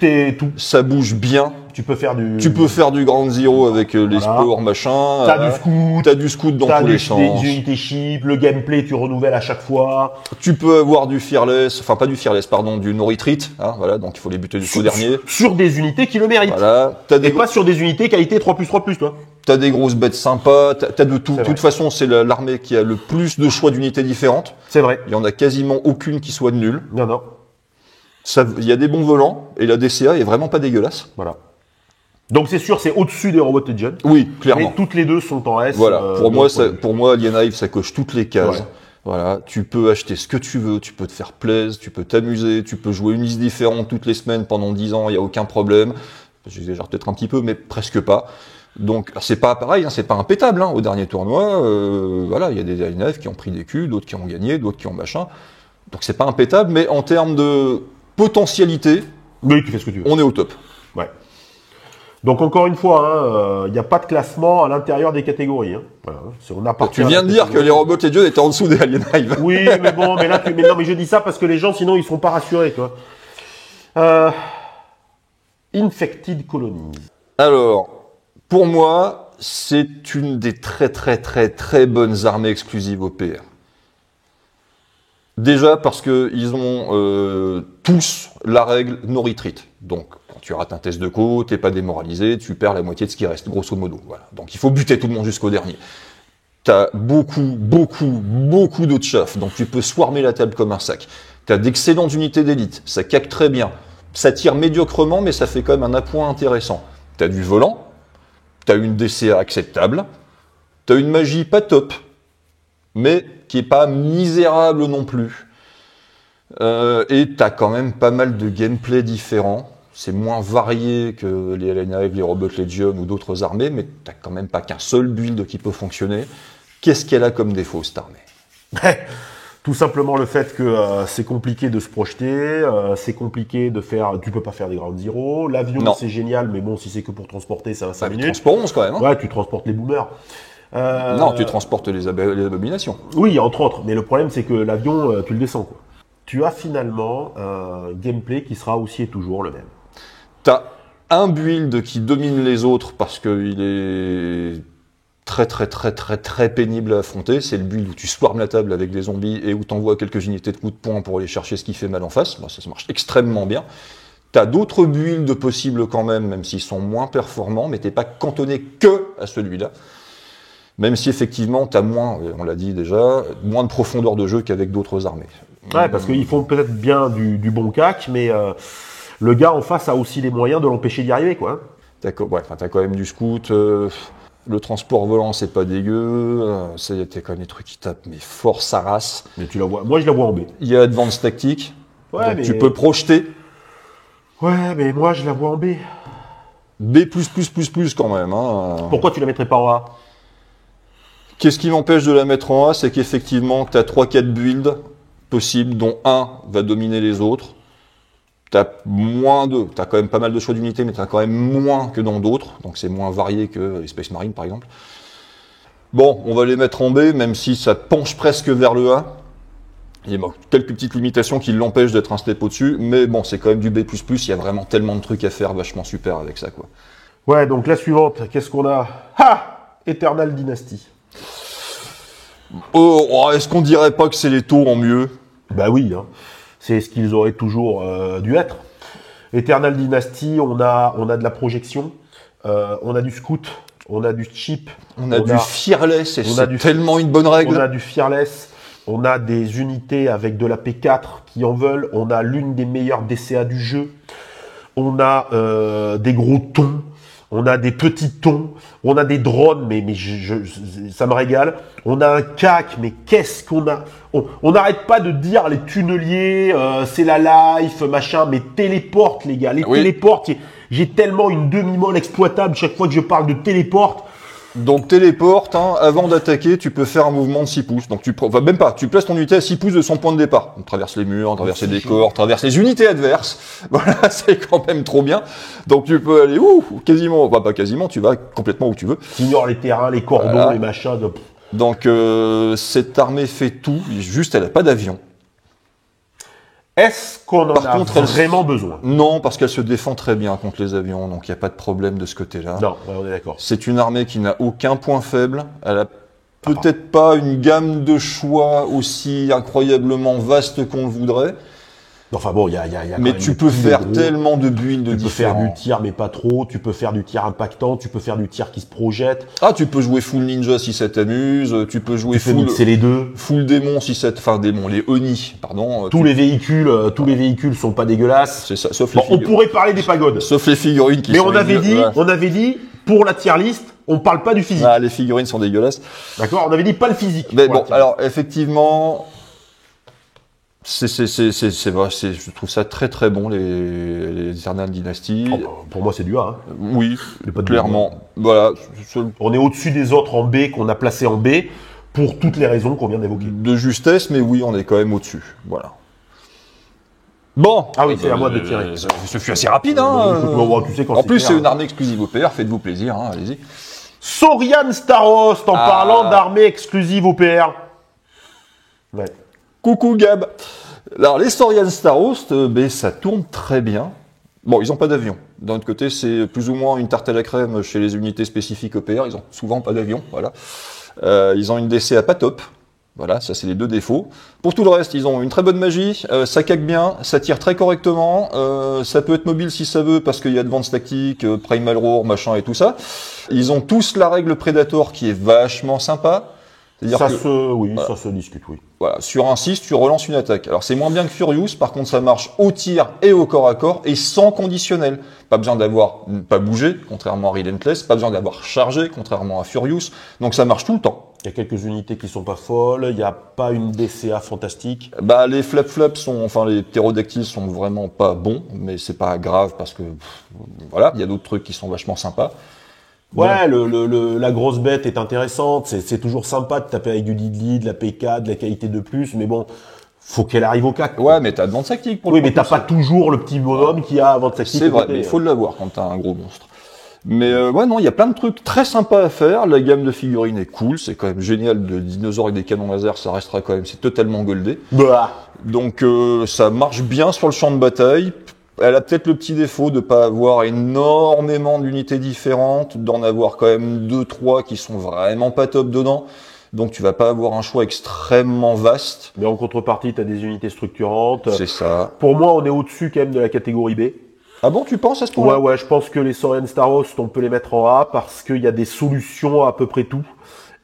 A: ça bouge bien,
B: Tu peux faire du.
A: tu peux faire du Ground Zero avec les sports, machin.
B: T'as
A: du scout dans tous les sens.
B: Des unités chip, le gameplay tu renouvelles à chaque fois.
A: Tu peux avoir du fearless, enfin pas du fearless, pardon, du no retreat, hein, voilà, donc il faut les buter jusqu'au dernier.
B: Sur des unités qui le méritent.
A: Voilà,
B: Et pas sur des unités qualité 3+3+, toi.
A: T'as des grosses bêtes sympas, t'as de tout. De
B: C'est
A: toute façon, c'est l'armée qui a le plus de choix d'unités différentes.
B: C'est vrai.
A: Il y en a quasiment aucune qui soit nulle.
B: Non.
A: Il y a des bons volants, et la DCA est vraiment pas dégueulasse.
B: Voilà. Donc c'est sûr, c'est au-dessus des Robot Legion.
A: Oui, clairement.
B: Mais toutes les deux sont en S.
A: Voilà, pour moi, Alien Hive, ça coche toutes les cases.
B: Ouais.
A: Voilà, tu peux acheter ce que tu veux, tu peux te faire plaisir, tu peux t'amuser, tu peux jouer une liste différente toutes les semaines pendant 10 ans, il y a aucun problème. J'exagère peut-être un petit peu, mais presque pas. Donc, c'est pas pareil, hein, c'est pas impétable, hein. Au dernier tournoi, voilà, il y a des Alien Hive qui ont pris des culs, d'autres qui ont gagné, d'autres qui ont machin. Donc c'est pas impétable, mais en termes de potentialité,
B: Oui, tu fais ce que tu veux.
A: on est au top.
B: Ouais. Donc encore une fois, il n'y a pas de classement à l'intérieur des catégories. Hein. Voilà. On appartient
A: Tu viens de dire que les Robot Legion étaient en dessous des Alien Hive.
B: Oui, mais bon, mais là, mais je dis ça parce que les gens, sinon, ils seront pas rassurés, toi. Infected Colonies.
A: Alors, pour moi, c'est une des très très très très bonnes armées exclusives au PR. Déjà parce que ils ont tous la règle no retreat. Donc, quand tu rates un test de co, t'es pas démoralisé, tu perds la moitié de ce qui reste, grosso modo. Voilà. Donc, il faut buter tout le monde jusqu'au dernier. T'as beaucoup d'autres chaffs, donc tu peux swarmer la table comme un sac. T'as d'excellentes unités d'élite, ça caque très bien. Ça tire médiocrement, mais ça fait quand même un appoint intéressant. T'as du volant, t'as une DCA acceptable, t'as une magie pas top, mais qui est pas misérable non plus. Et t'as quand même pas mal de gameplay différents. C'est moins varié que les Alien Hive, les Robot Legion ou d'autres armées, mais t'as quand même pas qu'un seul build qui peut fonctionner. Qu'est-ce qu'elle a comme défaut, cette armée?
B: Tout simplement le fait que c'est compliqué de se projeter, c'est compliqué de faire. Tu peux pas faire des ground zero. L'avion c'est génial, mais bon, si c'est que pour transporter, ça va 5 minutes.
A: Transport 11 quand même. Hein.
B: Ouais, tu transportes les boomers.
A: Non, tu transportes les abominations.
B: Oui, entre autres. Mais le problème, c'est que l'avion, tu le descends, quoi. Tu as finalement un gameplay qui sera aussi et toujours le même.
A: T'as un build qui domine les autres parce qu'il est très pénible à affronter. C'est le build où tu swarmes la table avec des zombies et où t'envoies quelques unités de coups de poing pour aller chercher ce qui fait mal en face. Bah, ça marche extrêmement bien. T'as d'autres builds possibles quand même s'ils sont moins performants, mais t'es pas cantonné que à celui-là. Même si effectivement t'as moins, on l'a dit déjà, moins de profondeur de jeu qu'avec d'autres armées.
B: Ouais, parce qu'ils font peut-être bien du bon cac, mais le gars en face a aussi les moyens de l'empêcher d'y arriver, quoi.
A: T'as quand même du scout, le transport volant c'est pas dégueu, t'as quand même des trucs qui tapent, mais fort sa race.
B: Mais tu la vois, moi je la vois en B.
A: Il y a Advanced Tactique,
B: ouais,
A: donc
B: mais...
A: tu peux projeter.
B: Ouais, mais moi je la vois en B.
A: B+++ quand même. Hein.
B: Pourquoi tu la mettrais pas en A?
A: Qu'est-ce qui m'empêche de la mettre en A, c'est qu'effectivement, tu as 3-4 builds possibles, dont un va dominer les autres. T'as quand même pas mal de choix d'unités, mais t'as quand même moins que dans d'autres, donc c'est moins varié que les Space Marines par exemple. Bon, on va les mettre en B, même si ça penche presque vers le A. Il y a quelques petites limitations qui l'empêchent d'être un step au-dessus, mais bon, c'est quand même du B++, il y a vraiment tellement de trucs à faire, vachement super avec ça, quoi.
B: Ouais, donc la suivante, qu'est-ce qu'on a? Ha! Eternal Dynasty.
A: Oh, est-ce qu'on dirait pas que c'est les taux en mieux?
B: Bah oui, hein. C'est ce qu'ils auraient toujours dû être. Eternal Dynasty, on a de la projection, on a du scout, on a du chip,
A: on a du fearless, et c'est tellement une bonne règle.
B: On a du fearless, on a des unités avec de la P4 qui en veulent, on a l'une des meilleures DCA du jeu, on a des gros tons, on a des petits tons, on a des drones, mais ça me régale. On a un CAC, mais qu'est-ce qu'on a? On n'arrête pas de dire les tunneliers, c'est la life, machin, mais téléporte les gars, téléporte. J'ai tellement une demi-molle exploitable chaque fois que je parle de téléporte.
A: Donc téléporte, hein, avant d'attaquer, tu peux faire un mouvement de 6 pouces. Donc même pas, tu places ton unité à 6 pouces de son point de départ. On traverse les murs, traverse les décors, traverse les unités adverses. Voilà, c'est quand même trop bien. Donc tu peux aller quasiment, pas quasiment, tu vas complètement où tu veux.
B: Tu ignores les terrains, les cordons,
A: voilà.
B: les machins.
A: Donc cette armée fait tout, juste elle a pas d'avion.
B: Est-ce qu'on en a vraiment besoin?
A: Non, parce qu'elle se défend très bien contre les avions, donc il n'y a pas de problème de ce côté-là.
B: Non, ouais, on est d'accord.
A: C'est une armée qui n'a aucun point faible. Elle a peut-être pas une gamme de choix aussi incroyablement vaste qu'on le voudrait.
B: Enfin bon, il y a
A: mais tu peux faire tellement de builds différents.
B: Tu peux faire du tir, mais pas trop. Tu peux faire du tir impactant. Tu peux faire du tir qui se projette.
A: Ah, tu peux jouer full ninja si ça t'amuse. Tu peux jouer
B: mixer les deux.
A: Full démon si ça démon, les Oni, pardon.
B: Tous les véhicules sont pas dégueulasses.
A: C'est ça, sauf les figurines.
B: On pourrait parler des pagodes.
A: Sauf les figurines qui sont
B: on avait dit, pour la tier list, on parle pas du physique.
A: Ah, les figurines sont dégueulasses.
B: D'accord, on avait dit pas le physique.
A: Mais bon, alors, effectivement, c'est vrai, je trouve ça très très bon, les Eternal Dynasty.
B: Oh, bah, pour moi, c'est du A. Hein.
A: Oui, clairement. Voilà.
B: On est au-dessus des autres en B qu'on a placés en B pour toutes les raisons qu'on vient d'évoquer.
A: De justesse, mais oui, on est quand même au-dessus. Voilà. Bon.
B: Ah oui, c'est à moi de tirer.
A: Ce fut assez rapide, hein.
B: Tu sais,
A: en plus, c'est une armée exclusive OPR, faites-vous plaisir, hein, allez-y.
B: Saurian Starost, en parlant d'armée exclusive OPR. Ouais.
A: Coucou Gab. Alors les Saurian Starost, ça tourne très bien. Bon, ils ont pas d'avion. D'un autre côté, c'est plus ou moins une tarte à la crème chez les unités spécifiques OPR. Ils ont souvent pas d'avion, voilà. Ils ont une DCA pas top. Voilà, ça c'est les deux défauts. Pour tout le reste, ils ont une très bonne magie, ça caque bien, ça tire très correctement, ça peut être mobile si ça veut parce qu'il y a Advanced Tactique, Primal Roar, machin et tout ça. Ils ont tous la règle Predator qui est vachement sympa.
B: Ça se discute, oui.
A: Voilà, sur un 6, tu relances une attaque. Alors c'est moins bien que Furious, par contre ça marche au tir et au corps à corps et sans conditionnel. Pas besoin d'avoir pas bougé, contrairement à Relentless, pas besoin d'avoir chargé, contrairement à Furious. Donc ça marche tout le temps.
B: Il y a quelques unités qui sont pas folles, il n'y a pas une DCA fantastique.
A: Les flap-flaps les ptérodactyles sont vraiment pas bons, mais c'est pas grave parce que, voilà, il y a d'autres trucs qui sont vachement sympas.
B: Ouais, la grosse bête est intéressante, c'est toujours sympa de taper avec du Diddly, de la PK, de la qualité de plus, mais bon, faut qu'elle arrive au CAC.
A: Ouais, mais t'as Advanced Tactique pour
B: le coup. Oui, mais t'as pas toujours le petit bonhomme qui a Advanced Tactique.
A: C'est vrai, mais il faut l'avoir quand t'as un gros monstre. Mais ouais, non, il y a plein de trucs très sympas à faire. La gamme de figurines est cool, c'est quand même génial. De dinosaures avec des canons laser, ça restera quand même, c'est totalement goldé. Donc ça marche bien sur le champ de bataille. Elle a peut-être le petit défaut de pas avoir énormément d'unités différentes, d'en avoir quand même 2-3 qui sont vraiment pas top dedans. Donc tu vas pas avoir un choix extrêmement vaste.
B: Mais en contrepartie, tu as des unités structurantes.
A: C'est ça.
B: Pour moi, on est au-dessus quand même de la catégorie B.
A: Ah bon, tu penses à ce point-là?
B: Ouais, je pense que les Saurian Starost, on peut les mettre en A parce qu'il y a des solutions à peu près tout.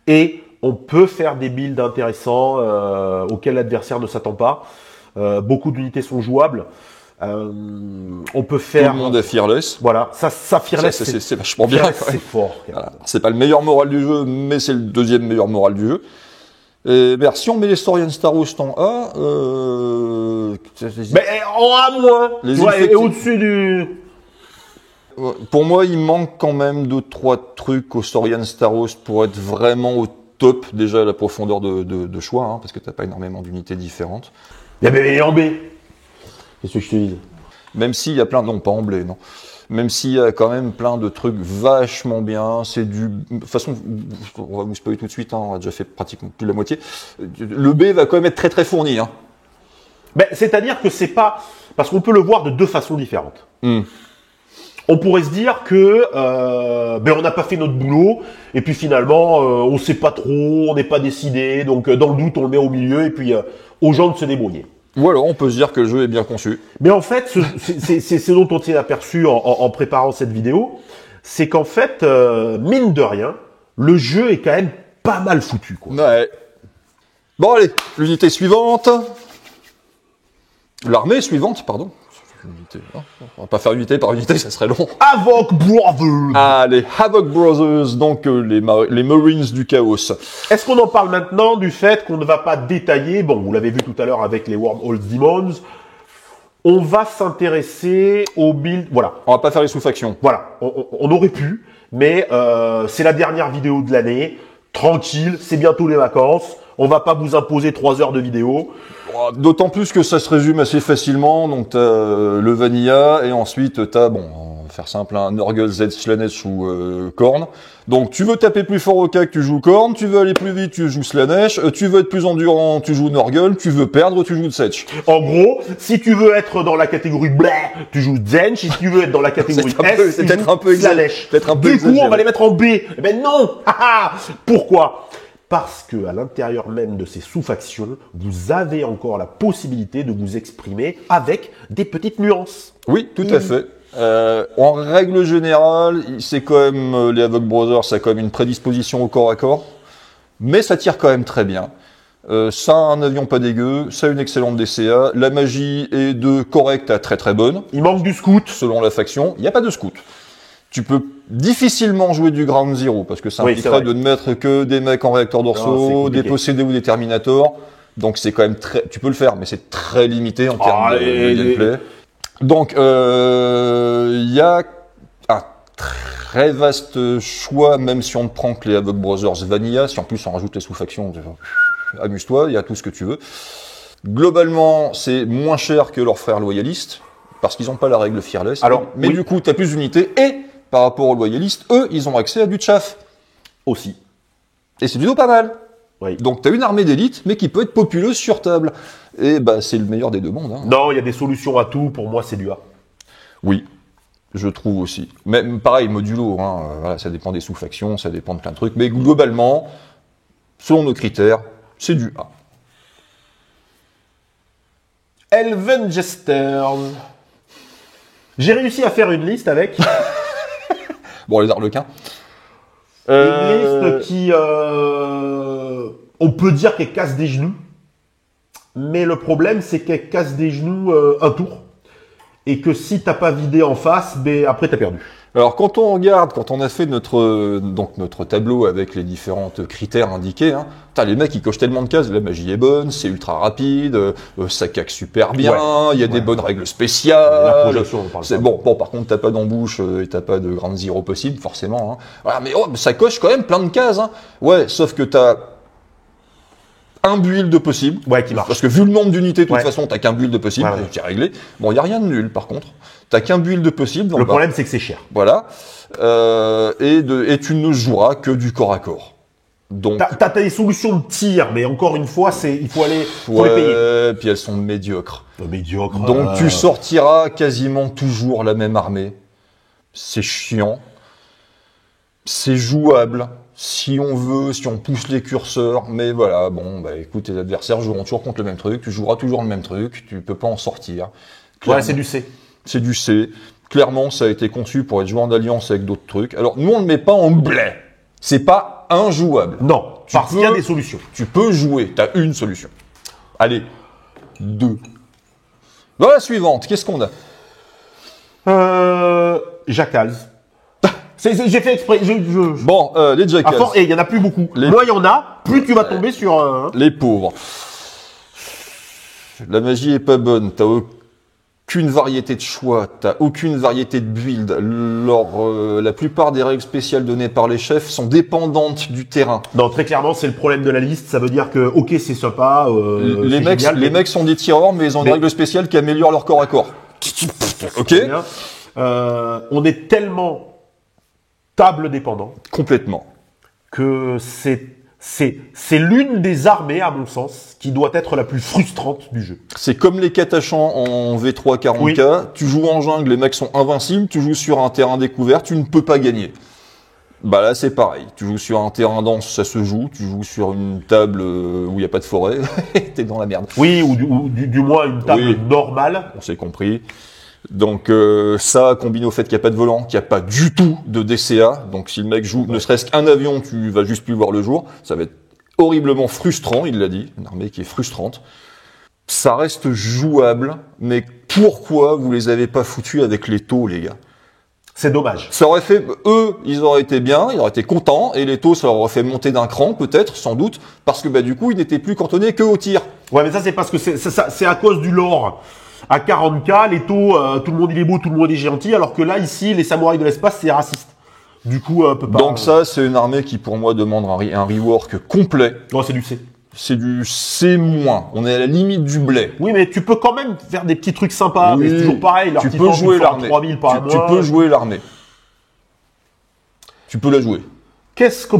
B: Et on peut faire des builds intéressants auxquels l'adversaire ne s'attend pas. Beaucoup d'unités sont jouables. On peut faire.
A: Tout le monde est Fearless.
B: Voilà, ça Fearless,
A: c'est vachement bien.
B: C'est fort.
A: Voilà. C'est pas le meilleur moral du jeu, mais c'est le deuxième meilleur moral du jeu. Et si on met les Saurian Starost en A,
B: mais en A moins. Et au-dessus du.
A: Pour moi, il manque quand même 2-3 trucs aux Saurian Starost pour être vraiment au top. Déjà la profondeur de choix, hein, parce que t'as pas énormément d'unités différentes.
B: Mais en B. Qu'est-ce que je te dis?
A: Même s'il y a plein, non, pas en blé, non. Même s'il y a quand même plein de trucs vachement bien, c'est de toute façon, on va vous spoiler tout de suite, hein, on a déjà fait pratiquement plus de la moitié. Le B va quand même être très très fourni, hein.
B: C'est-à-dire que c'est pas, parce qu'on peut le voir de deux façons différentes. On pourrait se dire que, on n'a pas fait notre boulot, et puis finalement, on sait pas trop, on n'est pas décidé, donc dans le doute, on le met au milieu, et puis aux gens de se débrouiller.
A: Ou alors on peut se dire que le jeu est bien conçu.
B: Mais en fait, c'est ce dont on s'est aperçu en préparant cette vidéo, c'est qu'en fait, mine de rien, le jeu est quand même pas mal foutu, quoi.
A: Ouais. Bon allez, l'unité suivante. L'armée suivante, pardon. On va pas faire unité par unité, ça serait long.
B: Havoc Brothers.
A: Ah, les Havoc Brothers, donc les Marines du Chaos.
B: Est-ce qu'on en parle maintenant du fait qu'on ne va pas détailler, bon, vous l'avez vu tout à l'heure avec les Wormhole Demons, On va s'intéresser au build. Voilà.
A: On va pas faire les sous-factions.
B: Voilà. On aurait pu, mais c'est la dernière vidéo de l'année. Tranquille, c'est bientôt les vacances. On va pas vous imposer 3 heures de vidéo.
A: D'autant plus que ça se résume assez facilement. Donc, t'as le Vanilla et ensuite t'as, bon, on va faire simple, un Nurgle, Z, Slanesh ou Khorne. Donc, tu veux taper plus fort au CAC, tu joues Khorne. Tu veux aller plus vite, tu joues Slanesh. Tu veux être plus endurant, tu joues Nurgle. Tu veux perdre, tu joues Setch.
B: En gros, si tu veux être dans la catégorie blé, tu joues Zench. Si tu veux être dans la catégorie S,
A: c'est
B: tu
A: peut-être
B: joues
A: un peu
B: Slanesh.
A: peut-être un peu
B: Du coup,
A: exagéré.
B: on va les mettre en B. Eh ben non. Pourquoi? Parce que à l'intérieur même de ces sous-factions, vous avez encore la possibilité de vous exprimer avec des petites nuances.
A: Oui, tout à fait. En règle générale, c'est quand même les Havoc Brothers, ça a quand même une prédisposition au corps à corps, mais ça tire quand même très bien. Ça a un avion pas dégueu, ça a une excellente DCA, la magie est de correcte à très très bonne,
B: Il manque du scout.
A: selon la faction. Il n'y a pas de scout. Tu peux difficilement jouer du Ground Zero, parce que ça
B: Oui,
A: impliquerait
B: c'est vrai.
A: de ne mettre que des mecs en réacteur
B: Non, c'est
A: dorsaux,
B: compliqué.
A: des possédés ou des Terminators. Donc c'est quand même très... Tu peux le faire, mais c'est très limité en termes de gameplay. Donc il y a un très vaste choix, même si on ne prend que les Havoc Brothers Vanilla. Si en plus on rajoute les sous-factions, amuse-toi, il y a tout ce que tu veux. Globalement, c'est moins cher que leurs frères loyalistes, parce qu'ils n'ont pas la règle Fearless.
B: Alors,
A: mais
B: oui.
A: du coup, tu as plus d'unités, et par rapport aux loyalistes, eux, ils ont accès à du chaff.
B: Aussi.
A: Et c'est plutôt pas mal.
B: Oui.
A: Donc tu as une armée d'élite, mais qui peut être populeuse sur table. Et bah c'est le meilleur des deux mondes. Hein.
B: Non, il y a des solutions à tout. Pour moi, c'est du A.
A: Oui, je trouve aussi. Même pareil, modulo, hein, voilà, ça dépend des sous-factions, ça dépend de plein de trucs. Mais globalement, selon nos critères, c'est du A.
B: Elven Jester. J'ai réussi à faire une liste avec
A: Bon, les Arlequins.
B: une liste qui, on peut dire qu'elle casse des genoux, mais le problème c'est qu'elle casse des genoux un tour, et que si t'as pas vidé en face, ben après t'as perdu.
A: Alors quand on regarde, quand on a fait notre tableau avec les différents critères indiqués, hein, les mecs ils cochent tellement de cases, la magie est bonne, c'est ultra rapide, ça caque super bien, il y a des bonnes règles
B: La
A: spéciales.
B: projection, on parle
A: C'est
B: pas.
A: bon, par contre t'as pas d'embouche et t'as pas de Ground Zero possible forcément. Hein. Voilà, mais ça coche quand même plein de cases. Hein. Ouais, sauf que t'as un build possible.
B: Ouais, qui marche.
A: Parce que vu le nombre d'unités, de toute
B: Ouais.
A: façon, t'as qu'un build possible,
B: Ouais, ouais.
A: c'est réglé. Bon, il y a rien de nul par contre. T'as qu'un build possible. donc
B: Le
A: bah,
B: problème c'est que c'est cher.
A: voilà. Et tu ne joueras que du corps à corps. Donc,
B: T'as des solutions de tir, mais encore une fois, il faut les payer.
A: ouais, puis elles sont médiocres.
B: Médiocre.
A: Donc tu sortiras quasiment toujours la même armée. C'est chiant. C'est jouable. Si on veut, si on pousse les curseurs, mais voilà, bon, bah écoute, tes adversaires joueront toujours contre le même truc, tu joueras toujours le même truc, tu peux pas en sortir.
B: Ouais,
A: Clairement,
B: c'est du C.
A: c'est du C. Clairement, ça a été conçu pour être joué en alliance avec d'autres trucs. Alors, nous, on ne met pas en blé. C'est pas injouable.
B: Non,
A: Tu
B: parce qu'il y a
A: peux-
B: des solutions.
A: Tu peux jouer, t'as une solution. Allez, 2. Dans la suivante, qu'est-ce qu'on a?
B: Jacals. J'ai fait exprès.
A: Bon, les
B: À
A: Jackals,
B: force, et il y en a plus beaucoup.
A: Les-
B: Moins il y en a, plus tu vas tomber sur.
A: les pauvres. La magie est pas bonne, t'as aucune variété de choix, t'as aucune variété de build. La plupart des règles spéciales données par les chefs sont dépendantes du terrain.
B: Non, très clairement, c'est le problème de la liste. Ça veut dire que, ok, c'est sympa.
A: les
B: c'est
A: mecs,
B: génial,
A: les
B: mais-
A: mecs sont des tireurs, mais ils ont
B: Mais-
A: une règle spéciale qui améliore leur corps à corps. Ok?
B: Très bien. On est tellement table dépendant
A: Complètement.
B: que c'est l'une des armées, à mon sens, qui doit être la plus frustrante du jeu.
A: C'est comme les catachants en V3 40K.
B: Oui.
A: Tu joues en jungle, les mecs sont invincibles. Tu joues sur un terrain découvert, tu ne peux pas gagner. Bah là, c'est pareil. Tu joues sur un terrain dense, ça se joue. Tu joues sur une table où il n'y a pas de forêt, t'es dans la merde.
B: Oui, ou du moins une table
A: Oui.
B: normale.
A: On s'est compris. Donc ça, combiné au fait qu'il n'y a pas de volant, qu'il n'y a pas du tout de DCA. Donc si le mec joue ne serait-ce qu'un avion, tu vas juste plus voir le jour. Ça va être horriblement frustrant, il l'a dit. Une armée qui est frustrante. Ça reste jouable, mais pourquoi vous les avez pas foutus avec les taux, les gars?
B: C'est dommage.
A: Ça aurait fait, eux, ils auraient été bien, ils auraient été contents, et les taux, ça leur aurait fait monter d'un cran, peut-être, sans doute, parce que bah du coup, ils n'étaient plus cantonnés que au tir.
B: Ouais, mais ça, c'est parce que c'est à cause du lore. À 40K, les taux, tout le monde il est beau, tout le monde est gentil, alors que là, ici, les samouraïs de l'espace, c'est raciste. Du coup, peut pas...
A: Donc ça, c'est une armée qui, pour moi, demande un rework complet.
B: Non, c'est du C.
A: C'est du C-. On est à la limite du blé.
B: Oui, mais tu peux quand même faire des petits trucs sympas,
A: Oui,
B: mais c'est toujours pareil. Leur
A: tu
B: titan
A: peux
B: qui
A: jouer
B: sort à
A: l'armée.
B: 3000 par
A: Tu
B: mois.
A: peux jouer l'armée. Tu peux la jouer.
B: Qu'est-ce que...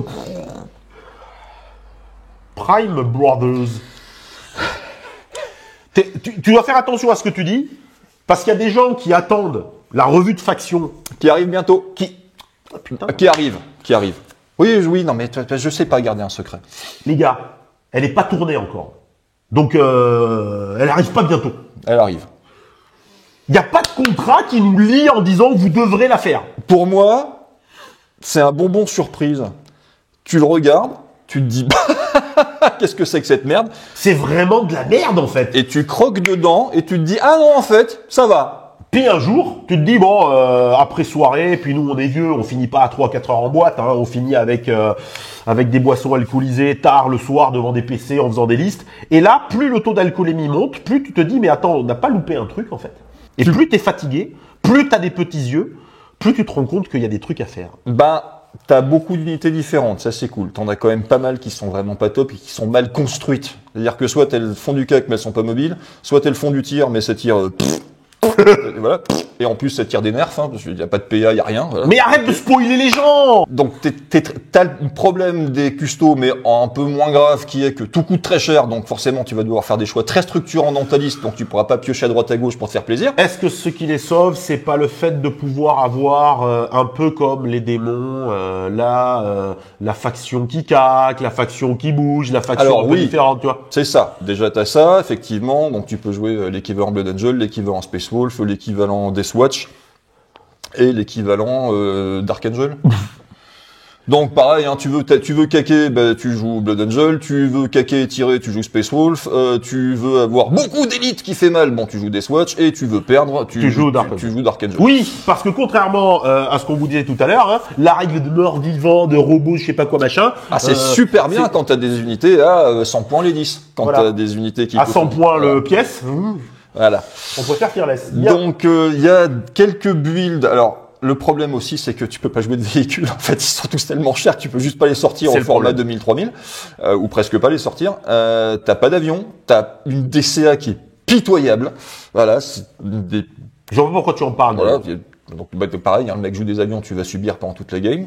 B: Prime Brothers. Tu dois faire attention à ce que tu dis, parce qu'il y a des gens qui attendent la revue de faction.
A: Qui arrive bientôt.
B: Oh, putain.
A: Qui arrive. Oui, non, mais je sais pas garder un secret.
B: Les gars, elle n'est pas tournée encore. Donc, elle arrive pas bientôt.
A: Elle arrive.
B: Il n'y a pas de contrat qui nous lie en disant vous devrez la faire.
A: Pour moi, c'est un bonbon surprise. Tu le regardes, tu te dis, qu'est-ce que c'est que cette merde?
B: C'est vraiment de la merde en fait.
A: Et tu croques dedans et tu te dis, ah non, en fait, ça va.
B: Puis un jour, tu te dis, bon, après soirée, puis nous on est vieux, on finit pas à 3-4 heures en boîte, hein, on finit avec des boissons alcoolisées tard le soir devant des PC en faisant des listes. Et là, plus le taux d'alcoolémie monte, plus tu te dis, mais attends, on n'a pas loupé un truc en fait. Et plus t'es fatigué, plus t'as des petits yeux, plus tu te rends compte qu'il y a des trucs à faire.
A: Ben, t'as beaucoup d'unités différentes, ça c'est cool. T'en as quand même pas mal qui sont vraiment pas top et qui sont mal construites. C'est-à-dire que soit elles font du cac mais elles sont pas mobiles, soit elles font du tir mais ça tire... voilà. Et en plus ça tire des nerfs, hein, parce qu'il n'y a pas de PA, il n'y a rien. Voilà.
B: Mais arrête de spoiler les gens!
A: Donc t'as le problème des custos, mais un peu moins grave, qui est que tout coûte très cher, donc forcément tu vas devoir faire des choix très structurants dans ta liste, donc tu pourras pas piocher à droite à gauche pour te faire plaisir.
B: Est-ce que ce qui les sauve, c'est pas le fait de pouvoir avoir un peu comme les démons, la faction qui caque, la faction qui bouge, la faction
A: Alors,
B: un peu
A: oui.
B: différente, tu vois?
A: C'est ça. Déjà, t'as ça, effectivement. Donc, tu peux jouer l'équivalent Blood Angel, l'équivalent Space Wolf, l'équivalent Death Watch et l'équivalent Dark Angel. Donc, pareil, hein, tu veux caquer, bah, tu joues Blood Angel. Tu veux caquer et tirer, tu joues Space Wolf. Tu veux avoir beaucoup d'élites qui fait mal, bon, tu joues Death Watch. Et tu veux perdre, tu joues Dark Angel.
B: Oui, parce que contrairement à ce qu'on vous disait tout à l'heure, hein, la règle de mort vivant, de robot, je sais pas quoi machin.
A: Ah, c'est super bien quand t'as des unités à 100 points les 10. Quand
B: Voilà.
A: t'as des unités qui
B: À 100 points
A: voilà.
B: le pièce.
A: Voilà.
B: On peut faire fearless. Bien.
A: Donc, il y a quelques builds. Alors, le problème aussi, c'est que tu peux pas jouer de véhicules. En fait, ils sont tous tellement chers que tu peux juste pas les sortir
B: C'est
A: en
B: le
A: format
B: problème.
A: 2000-3000, ou presque pas les sortir. T'as pas d'avion, t'as une DCA qui est pitoyable. Voilà, c'est des...
B: Je vois pas pourquoi tu en parles.
A: Voilà.
B: d'ailleurs.
A: Donc, bah, pareil, hein, le mec joue des avions, tu vas subir pendant toute la game.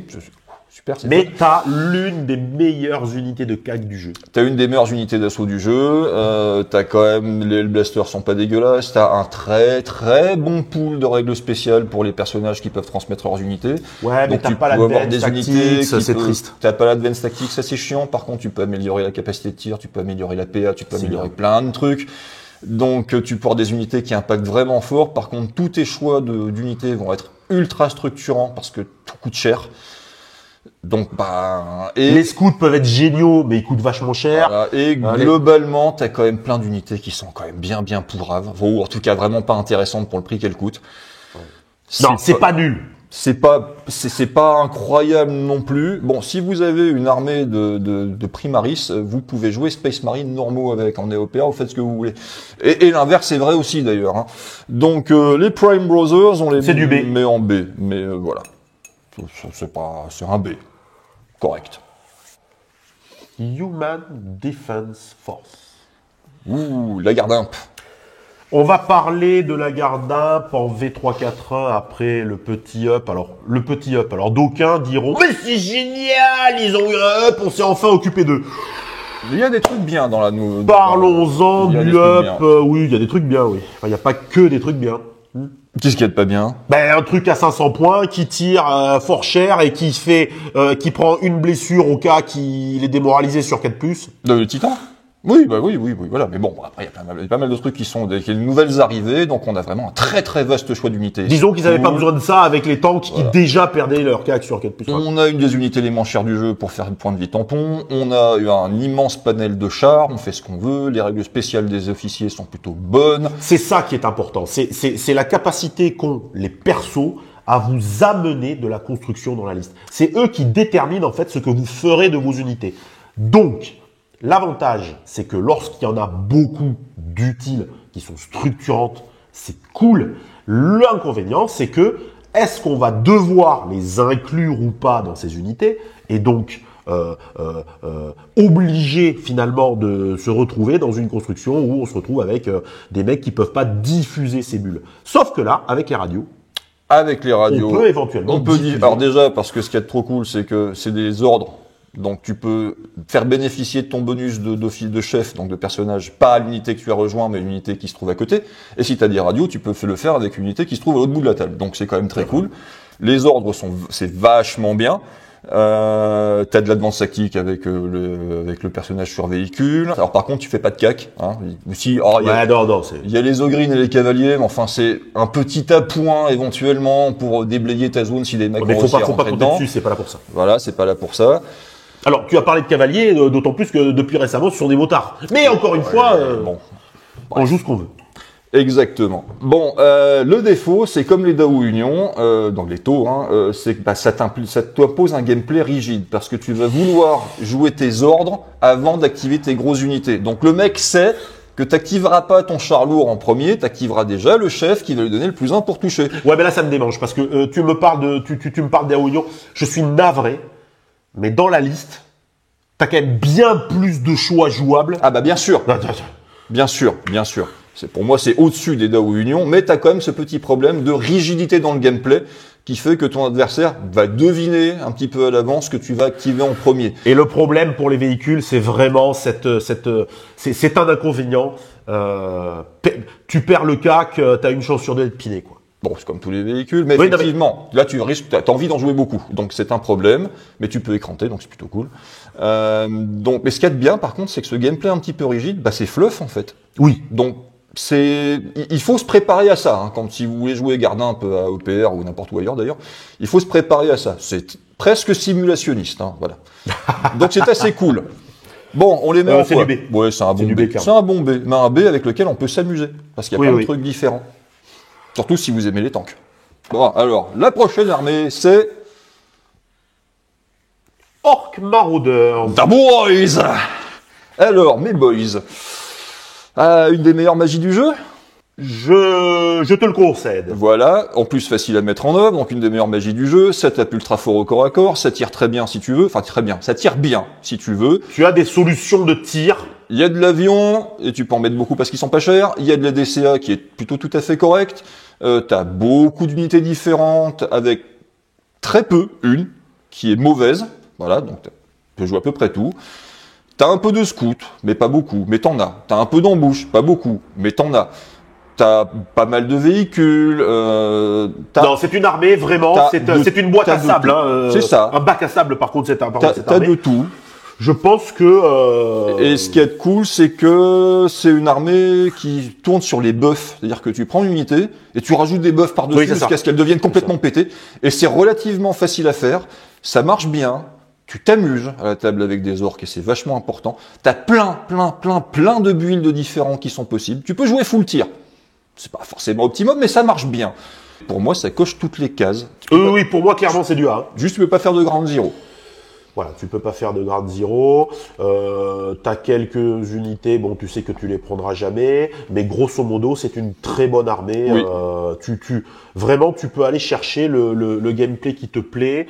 A: Super, c'est
B: Mais t'as l'une des meilleures unités de CAC du jeu.
A: T'as une des meilleures unités d'assaut du jeu, t'as quand même, les blasters sont pas dégueulasses, t'as un très très bon pool de règles spéciales pour les personnages qui peuvent transmettre leurs unités.
B: Ouais, mais
A: Donc
B: t'as
A: tu
B: pas
A: peux avoir
B: l'advance
A: des unités
B: tactics,
A: qui
B: c'est
A: peut-
B: triste.
A: T'as pas l'advance tactique, ça c'est chiant. Par contre, tu peux améliorer la capacité de tir, tu peux améliorer la PA, tu peux
B: C'est
A: améliorer
B: bien.
A: plein de trucs. Donc tu peux avoir des unités qui impactent vraiment fort. Par contre, tous tes choix d'unités vont être ultra structurants parce que tout coûte cher. Donc bah
B: Les scouts peuvent être géniaux, mais ils coûtent vachement cher.
A: voilà. Et globalement, t'as quand même plein d'unités qui sont quand même bien pourraves, ou en tout cas vraiment pas intéressantes pour le prix qu'elles coûtent.
B: Non, c'est pas nul.
A: C'est pas incroyable non plus. Bon, si vous avez une armée de Primaris, vous pouvez jouer Space Marine normaux avec en EOPA, vous faites ce que vous voulez. Et l'inverse est vrai aussi d'ailleurs. Hein. Donc les Prime Brothers, on les
B: C'est du B.
A: met en B, mais voilà, c'est un B, correct.
B: Human Defense Force.
A: Ouh, la garde imp.
B: On va parler de la garde imp en V341 après le petit up. Alors d'aucuns diront mais c'est génial, ils ont eu un up, on s'est enfin occupé d'eux.
A: Il y a des trucs bien dans la nouvelle.
B: Parlons-en
A: Il y a des
B: du
A: trucs
B: up.
A: bien.
B: Oui, il y a des trucs bien, oui. Enfin, il n'y a pas que des trucs bien.
A: Qu'est-ce qu'il y a de pas bien?
B: Ben, un truc à 500 points qui tire fort cher et qui prend une blessure au cas qu'il est démoralisé sur 4+.
A: Le Titan? Oui, voilà. Mais bon, après, il y a pas mal de trucs qui sont des nouvelles arrivées, donc on a vraiment un très très vaste choix d'unités.
B: Disons qu'ils n'avaient pas
A: Cool.
B: besoin de ça avec les tanks qui déjà perdaient leur CAC sur 4+.
A: On a une des unités les moins chères du jeu pour faire le point de vie tampon. On a eu un immense panel de chars, on fait ce qu'on veut. Les règles spéciales des officiers sont plutôt bonnes.
B: C'est ça qui est important. C'est la capacité qu'ont les persos à vous amener de la construction dans la liste. C'est eux qui déterminent en fait ce que vous ferez de vos unités. Donc, l'avantage, c'est que lorsqu'il y en a beaucoup d'utiles qui sont structurantes, c'est cool. L'inconvénient, c'est que est-ce qu'on va devoir les inclure ou pas dans ces unités et donc obligé finalement de se retrouver dans une construction où on se retrouve avec des mecs qui peuvent pas diffuser ces bulles. Sauf que là, avec les radios,
A: on
B: peut éventuellement
A: dire. Alors déjà, parce que ce qui est trop cool, c'est que c'est des ordres. Donc tu peux faire bénéficier de ton bonus de chef, donc de personnage, pas à l'unité que tu as rejoint, mais à l'unité qui se trouve à côté. Et si tu as des radios, tu peux le faire avec une unité qui se trouve à l'autre bout de la table. Donc c'est quand même très cool. Les ordres c'est vachement bien. T'as de l'advance tactique avec le personnage sur véhicule. Alors par contre, tu fais pas de cac. Hein. Il y a les ogrines et les cavaliers, mais enfin c'est un petit appoint éventuellement pour déblayer ta zone si des mecs
B: mais faut pas compter dessus, c'est pas là pour ça.
A: Voilà, c'est pas là pour ça.
B: Alors tu as parlé de cavaliers, d'autant plus que depuis récemment ce sont des motards. Mais encore une fois, on joue ce qu'on veut.
A: Exactement. Bon, le défaut, c'est comme les DAO Union, dans les taux, c'est que ça t'impose un gameplay rigide, parce que tu vas vouloir jouer tes ordres avant d'activer tes grosses unités. Donc le mec sait que t'activeras pas ton char lourd en premier, t'activeras déjà le chef qui va lui donner le plus 1 pour toucher.
B: Ouais, mais là ça me démange, parce que tu me parles DAO Union, je suis navré, mais dans la liste, t'as quand même bien plus de choix jouables.
A: Ah bah bien sûr. Bien sûr. Pour moi, c'est au-dessus des DAO Union, mais tu as quand même ce petit problème de rigidité dans le gameplay qui fait que ton adversaire va deviner un petit peu à l'avance que tu vas activer en premier.
B: Et le problème pour les véhicules, c'est vraiment c'est un inconvénient. Tu perds le CAC, t'as une chance sur deux d'être piné, quoi.
A: Bon, c'est comme tous les véhicules, mais effectivement, là tu risques, t'as envie d'en jouer beaucoup, donc c'est un problème, mais tu peux écranter, donc c'est plutôt cool. Mais ce qu'il y a de bien, par contre, c'est que ce gameplay un petit peu rigide, c'est fluff en fait.
B: Oui.
A: Donc il faut se préparer à ça, si vous voulez jouer Gardin un peu à OPR ou n'importe où ailleurs d'ailleurs, il faut se préparer à ça. C'est presque simulationniste, voilà. Donc c'est assez cool. Bon, on les met en quoi?
B: C'est du B.
A: Ouais, c'est un bon B. C'est un bon B, mais un B avec lequel on peut s'amuser, parce qu'il y a plein de trucs différents. Surtout si vous aimez les tanks. Bon, alors, la prochaine armée, c'est...
B: Orc Marauders.
A: The Boys. Alors, mes boys, une des meilleures magies du jeu?
B: Je te le concède.
A: Voilà, en plus facile à mettre en œuvre, donc une des meilleures magies du jeu, ça tape ultra fort au corps à corps, ça tire très bien si tu veux, ça tire bien si tu veux.
B: Tu as des solutions de tir.
A: Il y a de l'avion, et tu peux en mettre beaucoup parce qu'ils sont pas chers, il y a de la DCA qui est plutôt tout à fait correcte, t'as beaucoup d'unités différentes, avec très peu, une, qui est mauvaise, voilà, donc tu peux jouer à peu près tout. T'as un peu de scout, mais pas beaucoup, mais t'en as. T'as un peu d'embouche, pas beaucoup, mais t'en as. T'as pas mal de véhicules.
B: Non, c'est une armée vraiment. C'est une boîte à sable.
A: C'est ça.
B: Un bac à sable, par contre, cette armée.
A: T'as de tout.
B: Je pense que.
A: Et ce qui est cool, c'est que c'est une armée qui tourne sur les buffs. C'est-à-dire que tu prends une unité et tu rajoutes des buffs par-dessus jusqu'à ce qu'elle devienne complètement pétée. Et c'est relativement facile à faire. Ça marche bien. Tu t'amuses à la table avec des orques et c'est vachement important. T'as plein de builds différents qui sont possibles. Tu peux jouer full tir. C'est pas forcément optimum, mais ça marche bien. Pour moi, ça coche toutes les cases.
B: Oui, pour moi, clairement, c'est du A.
A: Juste, tu peux pas faire de Ground Zero.
B: Voilà, tu peux pas faire de Ground Zero. T'as quelques unités, bon, tu sais que tu les prendras jamais, mais grosso modo, c'est une très bonne armée.
A: Oui.
B: Vraiment, tu peux aller chercher le gameplay qui te plaît.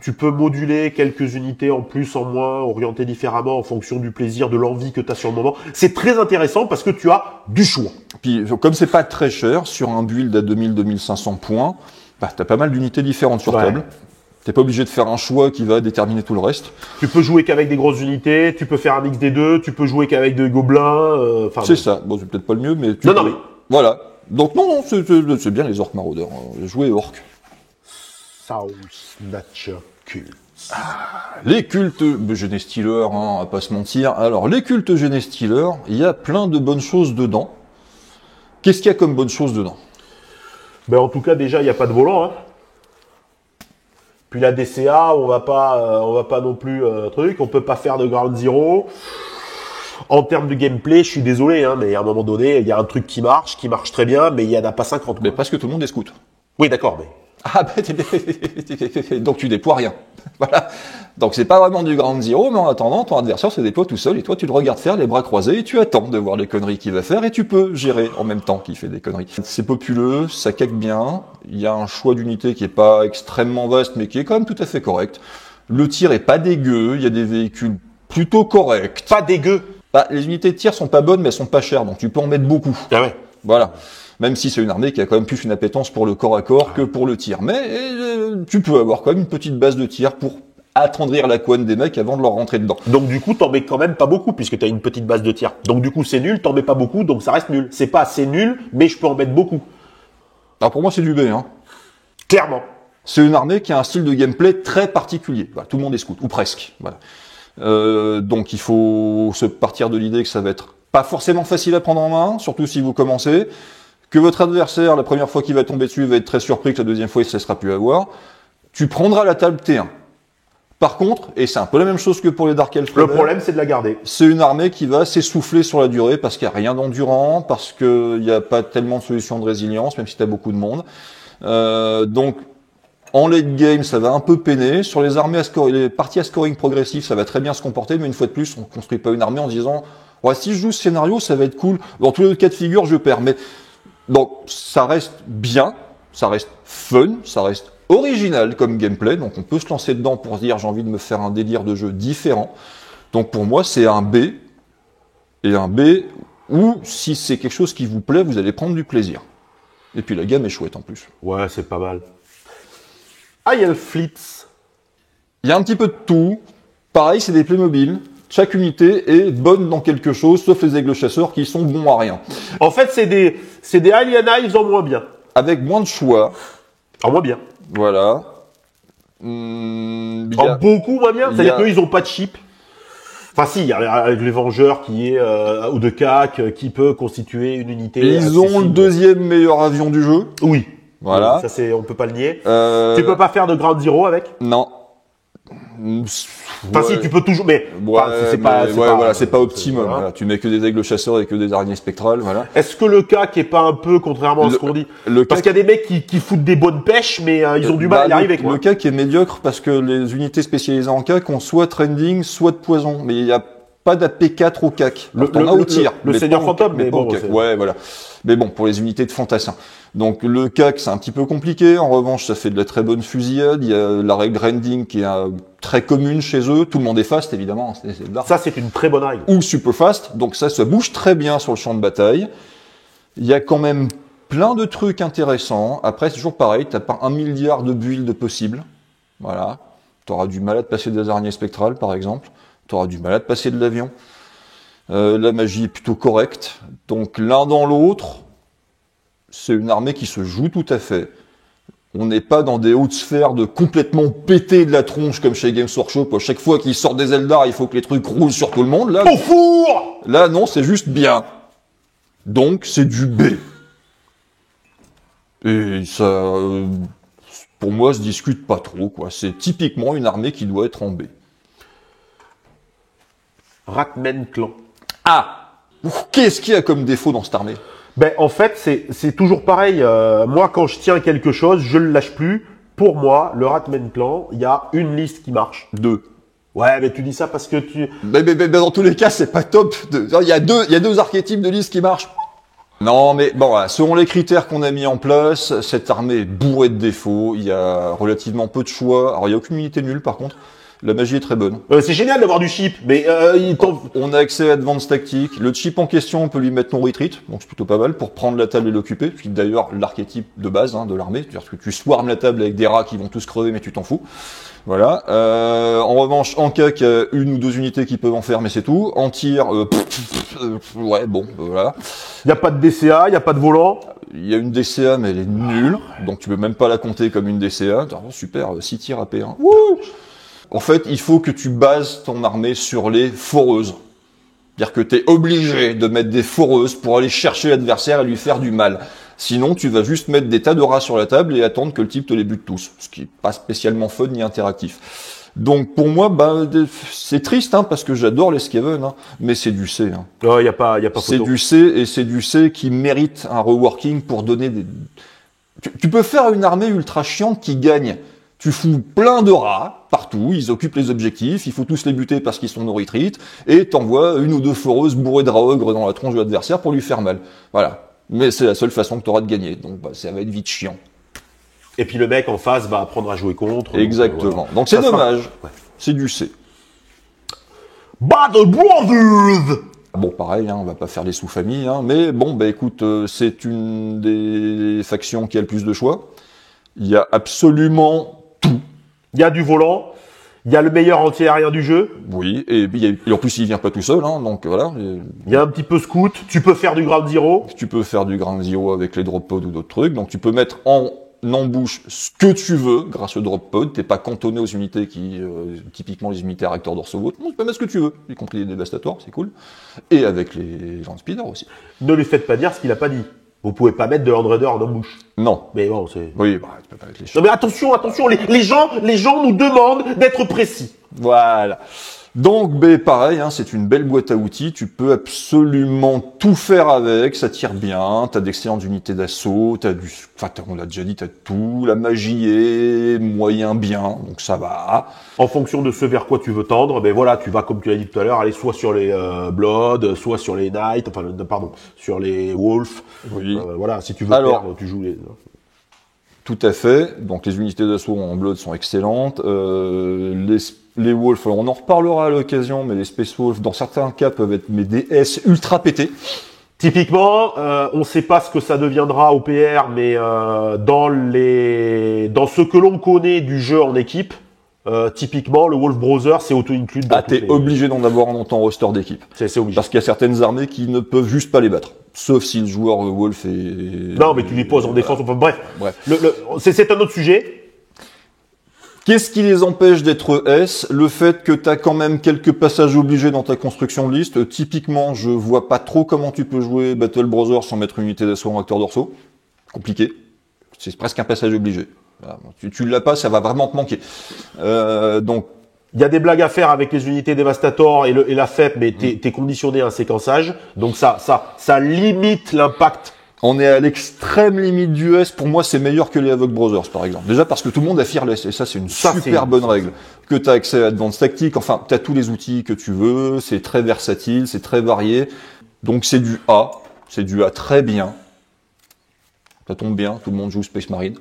B: Tu peux moduler quelques unités en plus, en moins, orienter différemment en fonction du plaisir, de l'envie que tu as sur le moment. C'est très intéressant parce que tu as du choix.
A: Puis, comme c'est pas très cher, sur un build à 2000-2500 points, t'as pas mal d'unités différentes sur table. T'es pas obligé de faire un choix qui va déterminer tout le reste.
B: Tu peux jouer qu'avec des grosses unités, tu peux faire un mix des deux, tu peux jouer qu'avek des gobelins.
A: C'est ça. Bon, c'est peut-être pas le mieux, mais
B: mais
A: voilà. Donc non, c'est bien les orques maraudeurs. Jouer orques.
B: South Nature Cult.
A: Les cultes Genestealer, à pas se mentir. Alors, les cultes Genestealer, il y a plein de bonnes choses dedans. Qu'est-ce qu'il y a comme bonnes choses dedans?
B: En tout cas, déjà, il n'y a pas de volant, Puis la DCA, on va pas non plus on peut pas faire de Ground Zero. En termes de gameplay, je suis désolé, mais à un moment donné, il y a un truc qui marche très bien, mais il y en a pas 50.
A: Mais parce que tout le monde est scout.
B: Oui, d'accord, mais
A: Ah donc tu déploies rien. Voilà. Donc c'est pas vraiment du ground zero, mais en attendant, ton adversaire se déploie tout seul et toi tu le regardes faire les bras croisés et tu attends de voir les conneries qu'il va faire et tu peux gérer en même temps qu'il fait des conneries. C'est populeux, ça caque bien, il y a un choix d'unités qui est pas extrêmement vaste mais qui est quand même tout à fait correct. Le tir est pas dégueu, il y a des véhicules plutôt corrects.
B: Pas dégueu.
A: Bah, les unités de tir sont pas bonnes mais elles sont pas chères donc tu peux en mettre beaucoup.
B: Ah ouais.
A: Voilà. Même si c'est une armée qui a quand même plus une appétence pour le corps à corps que pour le tir. Mais tu peux avoir quand même une petite base de tir pour attendrir la couenne des mecs avant de leur rentrer dedans.
B: Donc du coup, t'en mets quand même pas beaucoup puisque t'as une petite base de tir. Donc du coup, c'est nul, t'en mets pas beaucoup, donc ça reste nul. C'est pas assez nul, mais je peux en mettre beaucoup.
A: Alors pour moi, c'est du B. Hein.
B: Clairement.
A: C'est une armée qui a un style de gameplay très particulier. Voilà, tout le monde est scout, ou presque. Voilà. Donc il faut se partir de l'idée que ça va être pas forcément facile à prendre en main, surtout si vous commencez. Que votre adversaire, la première fois qu'il va tomber dessus, va être très surpris, que la deuxième fois, il ne se laissera plus avoir. Tu prendras la table T1. Par contre, et c'est un peu la même chose que pour les Dark Elf,
B: le problème, c'est de la garder.
A: C'est une armée qui va s'essouffler sur la durée parce qu'il n'y a rien d'endurant, parce qu'il n'y a pas tellement de solutions de résilience, même si tu as beaucoup de monde. Donc, en late game, ça va un peu peiner. Sur les armées les parties à scoring progressif, ça va très bien se comporter, mais une fois de plus, on ne construit pas une armée en disant « Ouais, si je joue ce scénario, ça va être cool. Dans tous les autres cas de figure, je perds. » Mais donc, ça reste bien, ça reste fun, ça reste original comme gameplay, donc on peut se lancer dedans pour se dire j'ai envie de me faire un délire de jeu différent. Donc pour moi, c'est un B, et un B où, si c'est quelque chose qui vous plaît, vous allez prendre du plaisir. Et puis la gamme est chouette en plus.
B: Ouais, c'est pas mal. Ah, il y a le Flits.
A: Il y a un petit peu de tout. Pareil, c'est des Playmobil. Chaque unité est bonne dans quelque chose, sauf les aigles chasseurs qui sont bons à rien.
B: En fait, c'est des Alien Knives en moins bien.
A: Avec moins de choix.
B: En moins bien.
A: Voilà.
B: En beaucoup moins bien. C'est-à-dire qu'ils ont pas de chip. Enfin, si, il y a avec les Vengeurs qui est, ou de CAC, qui peut constituer une unité.
A: Ils ont le deuxième meilleur avion du jeu.
B: Oui.
A: Voilà.
B: Ça, on peut pas le nier. Tu peux pas faire de Ground Zero avec?
A: Non.
B: Enfin, si, tu peux toujours, mais c'est
A: pas optimum. Voilà. Tu mets que des aigles chasseurs et que des araignées spectrales, voilà.
B: Est-ce que le CAC est pas un peu, contrairement à ce qu'on dit, parce qu'il y a des mecs qui foutent des bonnes pêches, mais ils ont du mal à y arriver, quoi.
A: Le CAC est médiocre parce que les unités spécialisées en CAC ont soit trending, soit de poison, mais il y a pas d'AP4 au CAC. T'en as au tir.
B: Le Seigneur Fantôme, mais bon.
A: Ouais, voilà. Mais bon, pour les unités de fantassins. Donc le CAC, c'est un petit peu compliqué. En revanche, ça fait de la très bonne fusillade. Il y a la règle rending qui est très commune chez eux. Tout le monde est fast, évidemment.
B: Ça, c'est une très bonne règle.
A: Ou super fast. Donc ça bouge très bien sur le champ de bataille. Il y a quand même plein de trucs intéressants. Après, c'est toujours pareil. T'as pas 1 milliard de builds possibles. Voilà. T'auras du mal à te passer des araignées spectrales, par exemple. T'auras du mal à te passer de l'avion. La magie est plutôt correcte. Donc l'un dans l'autre, c'est une armée qui se joue tout à fait. On n'est pas dans des hautes sphères de complètement péter de la tronche comme chez Games Workshop. À chaque fois qu'ils sortent des Eldar, il faut que les trucs roulent sur tout le monde. Là,
B: au four!
A: Là, non, c'est juste bien. Donc, c'est du B. Et ça, pour moi, se discute pas trop, quoi. C'est typiquement une armée qui doit être en B.
B: Ratman Clan.
A: Ah! Qu'est-ce qu'il y a comme défaut dans cette armée?
B: Ben, en fait, c'est toujours pareil. Moi, quand je tiens quelque chose, je le lâche plus. Pour moi, le Ratman Clan, il y a une liste qui marche.
A: 2.
B: Ouais, mais tu dis ça parce que
A: Mais dans tous les cas, c'est pas top. Il y a deux archétypes de liste qui marchent. Non, mais bon, voilà, selon les critères qu'on a mis en place, cette armée est bourrée de défauts. Il y a relativement peu de choix. Alors, il y a aucune unité nulle, par contre. La magie est très bonne.
B: C'est génial d'avoir du chip, mais
A: on a accès à Advanced Tactics. Le chip en question, on peut lui mettre non retreat, donc c'est plutôt pas mal pour prendre la table et l'occuper. Puis d'ailleurs, l'archétype de base de l'armée, c'est-à-dire que tu swarmes la table avec des rats qui vont tous crever, mais tu t'en fous. Voilà. En revanche, en CAC, il y a une ou deux unités qui peuvent en faire, mais c'est tout. En tir, ouais, bon, voilà.
B: Il y a pas de DCA, il y a pas de volant.
A: Il y a une DCA, mais elle est nulle, donc tu peux même pas la compter comme une DCA. Super, 6 tirs AP1. Wouh! En fait, il faut que tu bases ton armée sur les foreuses. C'est-à-dire que tu es obligé de mettre des foreuses pour aller chercher l'adversaire et lui faire du mal. Sinon, tu vas juste mettre des tas de rats sur la table et attendre que le type te les bute tous. Ce qui est pas spécialement fun ni interactif. Donc pour moi, c'est triste parce que j'adore les Skaven, mais c'est du C.
B: Y a pas
A: c'est
B: photo.
A: Du C et c'est du C qui mérite un reworking pour donner Tu peux faire une armée ultra chiante qui gagne. Tu fous plein de rats partout, ils occupent les objectifs, il faut tous les buter parce qu'ils sont no retreat, et t'envoies une ou deux foreuses bourrées de rats ogres dans la tronche de l'adversaire pour lui faire mal. Voilà. Mais c'est la seule façon que t'auras de gagner, donc ça va être vite chiant.
B: Et puis le mec en face va apprendre à jouer contre.
A: Exactement.
B: Voilà.
A: Donc c'est
B: Ça sera-
A: dommage.
B: Ouais.
A: C'est du C.
B: Battle Brothers.
A: Bon, pareil, hein, on va pas faire les sous-familles, hein, mais bon, bah écoute, c'est une des factions qui a le plus de choix. Il y a absolument tout.
B: Il y a du volant, il y a le meilleur anti-aérien du jeu,
A: Oui, et en plus il vient pas tout seul, hein, donc voilà.
B: il y a un petit peu scout, tu peux faire du ground zero.
A: Tu peux faire du ground zero avec les drop pods ou d'autres trucs, donc tu peux mettre en embouche ce que tu veux grâce au drop pod. T'es pas cantonné aux unités qui, typiquement les unités à réacteurs dorsaux. Non, tu peux mettre ce que tu veux, y compris les dévastateurs, c'est cool. Et avec les Land Speeder aussi.
B: Ne lui faites pas dire ce qu'il a pas dit. Vous pouvez pas mettre de Land Raider en embouche.
A: Non.
B: Mais bon, c'est...
A: Oui, bah, tu peux pas mettre les
B: Non mais attention, les gens nous demandent d'être précis.
A: Voilà. Donc, ben, pareil, hein, c'est une belle boîte à outils. Tu peux absolument tout faire avec. Ça tire bien. T'as d'excellentes unités d'assaut. On l'a déjà dit, t'as tout. La magie est moyen bien. Donc, ça va.
B: En fonction de ce vers quoi tu veux tendre, ben voilà, tu vas, comme tu l'as dit tout à l'heure, aller soit sur les Blood, soit sur les Knights, sur les Wolves.
A: Oui.
B: Voilà, si tu veux
A: Alors,
B: perdre, tu joues les...
A: Tout à fait. Donc, les unités d'assaut en Blood sont excellentes. Les Wolves, on en reparlera à l'occasion, mais les Space Wolves, dans certains cas, peuvent être mes DS ultra pétés.
B: Typiquement, on ne sait pas ce que ça deviendra au PR, mais dans ce que l'on connaît du jeu en équipe, typiquement le Wolf Brother c'est auto-inclus.
A: Ah, t'es obligé d'en avoir un dans ton roster d'équipe.
B: C'est obligé.
A: Parce qu'il y a certaines armées qui ne peuvent juste pas les battre. Sauf si le joueur Wolf est...
B: Non, mais tu les poses en défense. Enfin, bref.
A: Bref.
B: C'est un autre sujet.
A: Qu'est-ce qui les empêche d'être S? Le fait que t'as quand même quelques passages obligés dans ta construction de liste. Typiquement, je vois pas trop comment tu peux jouer Battle Brothers sans mettre une unité d'assaut en réacteur dorsaux. Compliqué. C'est presque un passage obligé. Voilà. Tu l'as pas, ça va vraiment te manquer. Donc,
B: il y a des blagues à faire avec les unités Devastator et la FEP, mais t'es conditionné à un séquençage. Donc ça limite l'impact.
A: on est à l'extrême limite du S. Pour moi, c'est meilleur que les Havoc Brothers, par exemple. Déjà parce que tout le monde a Fearless, et ça, c'est une super bonne règle. Que t'as accès à Advanced Tactics, enfin, t'as tous les outils que tu veux, c'est très versatile, c'est très varié. Donc c'est du A très bien. Ça tombe bien, tout le monde joue Space Marine.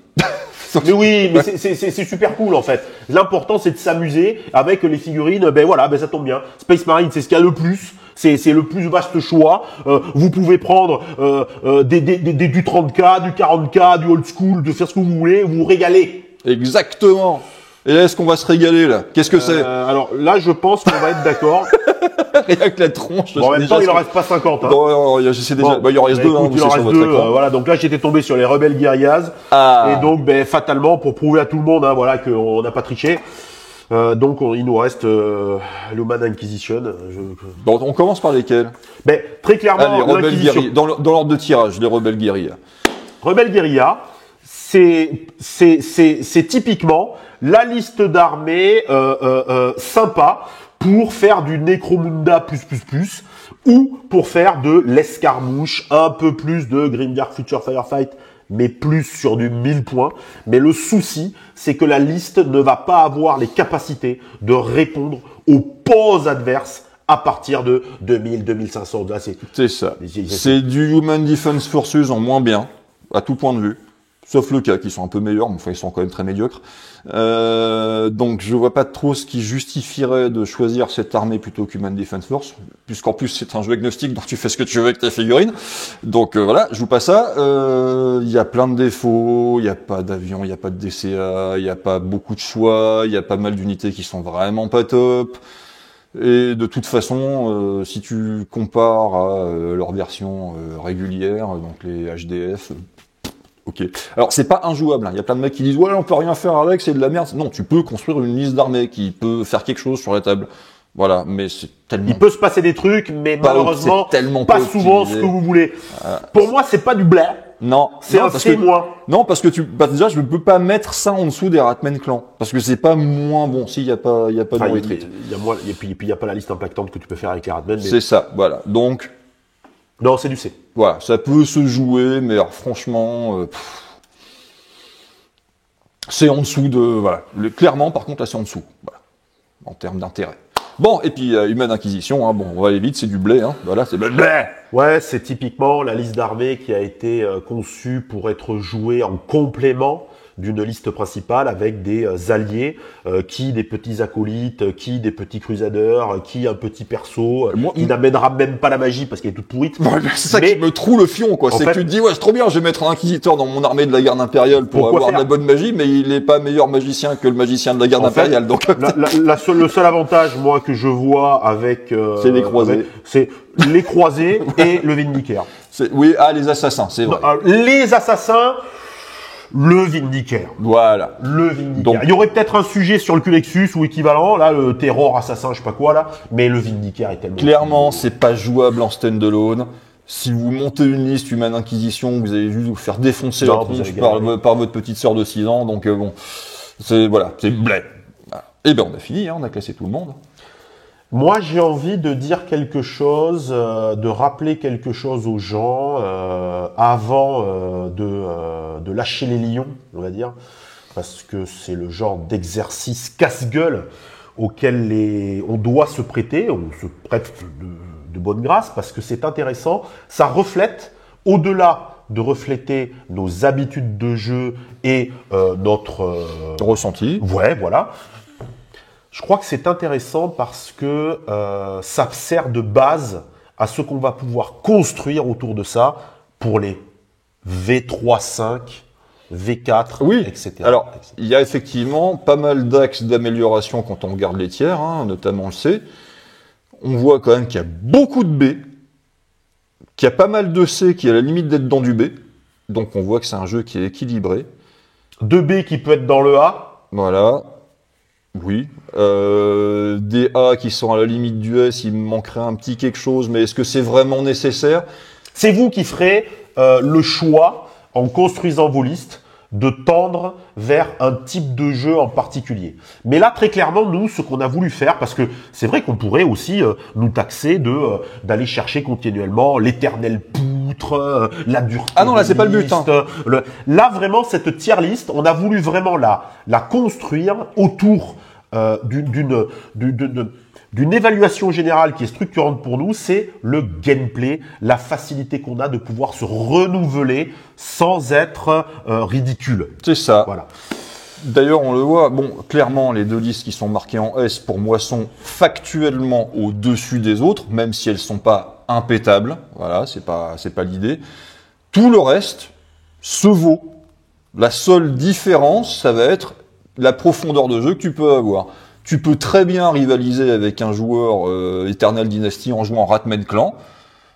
B: Mais oui, mais c'est super cool en fait. L'important c'est de s'amuser avec les figurines. Ben voilà, ben ça tombe bien. Space Marine, c'est ce qu'il y a le plus. C'est le plus vaste choix. Vous pouvez prendre du 30K, du 40K, du old school, de faire ce que vous voulez. Vous vous régalez.
A: Exactement. Et là, est-ce qu'on va se régaler là? Qu'est-ce que c'est?
B: Alors là, je pense qu'on va être d'accord.
A: Rien que la tronche.
B: Bon, en même temps, il en reste pas 50. Hein.
A: Non, j'essaie déjà.
B: Bon,
A: bah, il en reste deux.
B: Écoute, il en reste deux. Voilà. Donc là, j'étais tombé sur les Rebel Guerrillas.
A: Ah.
B: Et donc, ben fatalement, pour prouver à tout le monde, hein, voilà, qu'on n'a pas triché. Donc il nous reste l'Human Inquisition.
A: Bon, on commence par lesquels?
B: Ben très clairement,
A: les Rebelles Guerrillas. Dans l'ordre de tirage, les Rebelles Guerrillas.
B: Rebelle Guerilla, c'est typiquement la liste d'armées sympa pour faire du Necromunda +++, ou pour faire de l'escarmouche, un peu plus de Grimdark Future Firefight, mais plus sur du 1000 points. Mais le souci, c'est que la liste ne va pas avoir les capacités de répondre aux poses adverses à partir de 2000, 2500. Là,
A: c'est ça. C'est du Human Defense Forces en moins bien, à tout point de vue. Sauf le cas, qui sont un peu meilleurs, mais enfin, ils sont quand même très médiocres. Donc, je vois pas trop ce qui justifierait de choisir cette armée plutôt qu'Human Defense Force, puisqu'en plus, c'est un jeu agnostique, donc tu fais ce que tu veux avec tes figurines. Donc, voilà, je joue pas ça. Il y a plein de défauts, il y a pas d'avion, il y a pas de DCA, il y a pas beaucoup de choix, il y a pas mal d'unités qui sont vraiment pas top. Et de toute façon, si tu compares à leur version régulière, donc les HDF, ok. Alors c'est pas injouable, hein. Il y a plein de mecs qui disent ouais on peut rien faire avec, c'est de la merde. Non, tu peux construire une liste d'armées qui peut faire quelque chose sur la table. Voilà, mais c'est tellement...
B: Il peut se passer des trucs, mais malheureusement pas souvent ce que vous voulez. Pour moi, c'est pas du blé.
A: Non,
B: c'est un C-.
A: Non, parce que déjà, je ne peux pas mettre ça en dessous des Ratman Clan. Parce que c'est pas moins bon. S'il y a pas de retreat.
B: Et puis il y a pas la liste impactante que tu peux faire avec les Ratman. Mais...
A: C'est ça, voilà. Donc.
B: Non, c'est du C.
A: Voilà, ça peut se jouer, mais alors, franchement, C'est en dessous de... Voilà. Clairement, par contre, là, c'est en dessous. Voilà. En termes d'intérêt. Bon, et puis Humaine Inquisition, hein, bon, on va aller vite, c'est du blé, hein. Voilà, c'est blé.
B: Ouais, c'est typiquement la liste d'armées qui a été conçue pour être jouée en complément d'une liste principale avec des alliés, qui des petits acolytes, qui des petits crusaders, qui un petit perso, qui n'amènera même pas la magie parce qu'elle est toute pourrite.
A: Ouais, c'est ça qui me troue le fion, quoi. C'est que tu te dis, ouais, c'est trop bien, je vais mettre un inquisiteur dans mon armée de la garde impériale pour avoir de la bonne magie, mais il est pas meilleur magicien que le magicien de la garde impériale. Donc,
B: le seul avantage, moi, que je vois avec,
A: c'est les croisés.
B: C'est les croisés et le Vindicaire.
A: Oui, les assassins, c'est vrai.
B: Les assassins, le Vindicaire.
A: Voilà.
B: Le Vindicaire. Donc, il y aurait peut-être un sujet sur le Culexus ou équivalent, là, le Terror assassin, je sais pas quoi, là, mais le Vindicaire est tellement...
A: Clairement, c'est pas jouable en stand-alone. Si vous montez une liste Humaine Inquisition, vous allez juste vous faire défoncer la tronche par votre petite sœur de 6 ans, donc bon, c'est blé. Voilà. Et ben on a fini, hein, on a classé tout le monde.
B: Moi, j'ai envie de dire quelque chose, de rappeler quelque chose aux gens avant de lâcher les lions, on va dire, parce que c'est le genre d'exercice casse-gueule auquel on doit se prêter, on se prête de bonne grâce, parce que c'est intéressant, ça reflète, au-delà de refléter nos habitudes de jeu et notre
A: ressenti.
B: Ouais, voilà. Je crois que c'est intéressant parce que ça sert de base à ce qu'on va pouvoir construire autour de ça pour les V3, 5, V4,
A: oui,
B: etc.
A: Alors, il y a effectivement pas mal d'axes d'amélioration quand on regarde les tiers, hein, notamment le C. On voit quand même qu'il y a beaucoup de B, qu'il y a pas mal de C qui est à la limite d'être dans du B. Donc on voit que c'est un jeu qui est équilibré.
B: De B qui peut être dans le A.
A: Voilà. Oui. Des A qui sont à la limite du S, il me manquerait un petit quelque chose, mais est-ce que c'est vraiment nécessaire?
B: C'est vous qui ferez le choix, en construisant vos listes, de tendre vers un type de jeu en particulier. Mais là, très clairement, nous, ce qu'on a voulu faire, parce que c'est vrai qu'on pourrait aussi nous taxer d'aller chercher continuellement l'éternelle poutre, la dureté.
A: Ah non, là, c'est pas le but. Hein.
B: Là, vraiment, cette tier list, on a voulu vraiment la construire autour d'une évaluation générale qui est structurante pour nous, c'est le gameplay, la facilité qu'on a de pouvoir se renouveler sans être ridicule.
A: C'est ça.
B: Voilà.
A: D'ailleurs, on le voit, bon, clairement, les deux listes qui sont marquées en S, pour moi, sont factuellement au-dessus des autres, même si elles sont pas impétables. Voilà, c'est pas l'idée. Tout le reste se vaut. La seule différence, ça va être la profondeur de jeu que tu peux avoir. Tu peux très bien rivaliser avec un joueur Eternal Dynasty en jouant Ratman Clan,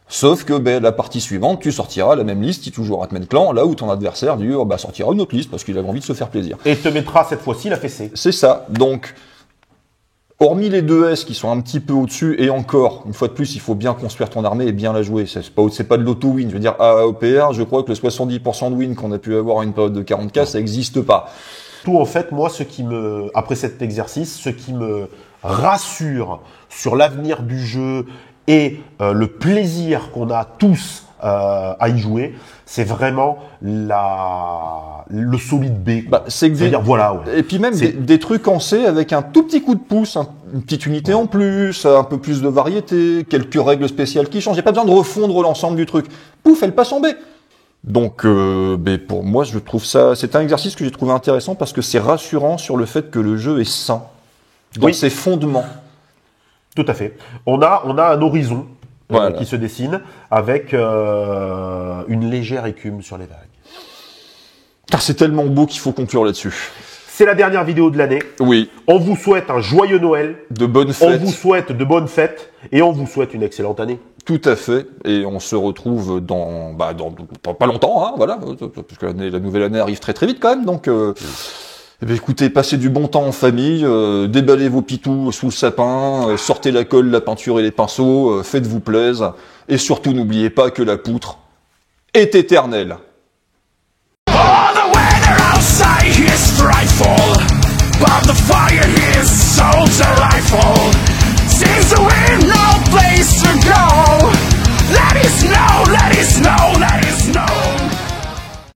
A: sauf que la partie suivante, tu sortiras la même liste si tu joues Ratman Clan, là où ton adversaire sortira une autre liste parce qu'il avait envie de se faire plaisir.
B: Et te mettra cette fois-ci la fessée.
A: C'est ça. Donc, hormis les deux S qui sont un petit peu au-dessus, et encore, une fois de plus, il faut bien construire ton armée et bien la jouer. C'est pas de l'auto-win. Je veux dire, à OPR, je crois que le 70% de win qu'on a pu avoir à une période de 40K, ça n'existe pas.
B: Tout en fait, moi, après cet exercice, ce qui me rassure sur l'avenir du jeu et le plaisir qu'on a tous à y jouer, c'est vraiment le solide B. C'est-à-dire, voilà. Ouais.
A: Et puis même des trucs en C avec un tout petit coup de pouce, une petite unité en plus, un peu plus de variété, quelques règles spéciales qui changent. J'ai pas besoin de refondre l'ensemble du truc. Pouf, elle passe en B. Donc, pour moi, je trouve ça, c'est un exercice que j'ai trouvé intéressant parce que c'est rassurant sur le fait que le jeu est sain dans ses fondements.
B: Tout à fait. On a un horizon
A: voilà.
B: Qui se dessine avec une légère écume sur les vagues.
A: C'est tellement beau qu'il faut conclure là-dessus.
B: C'est la dernière vidéo de l'année.
A: Oui.
B: On vous souhaite un joyeux Noël.
A: De bonnes fêtes.
B: On vous souhaite de bonnes fêtes et on vous souhaite une excellente année.
A: Tout à fait. Et on se retrouve dans pas longtemps, hein, voilà, parce que la nouvelle année arrive très très vite quand même. Donc, écoutez, passez du bon temps en famille, déballez vos pitous sous le sapin, sortez la colle, la peinture et les pinceaux, faites-vous plaisir. Et surtout, n'oubliez pas que la poutre est éternelle.
D: Oh, the weather outside is frightful, but the fire is so delightful.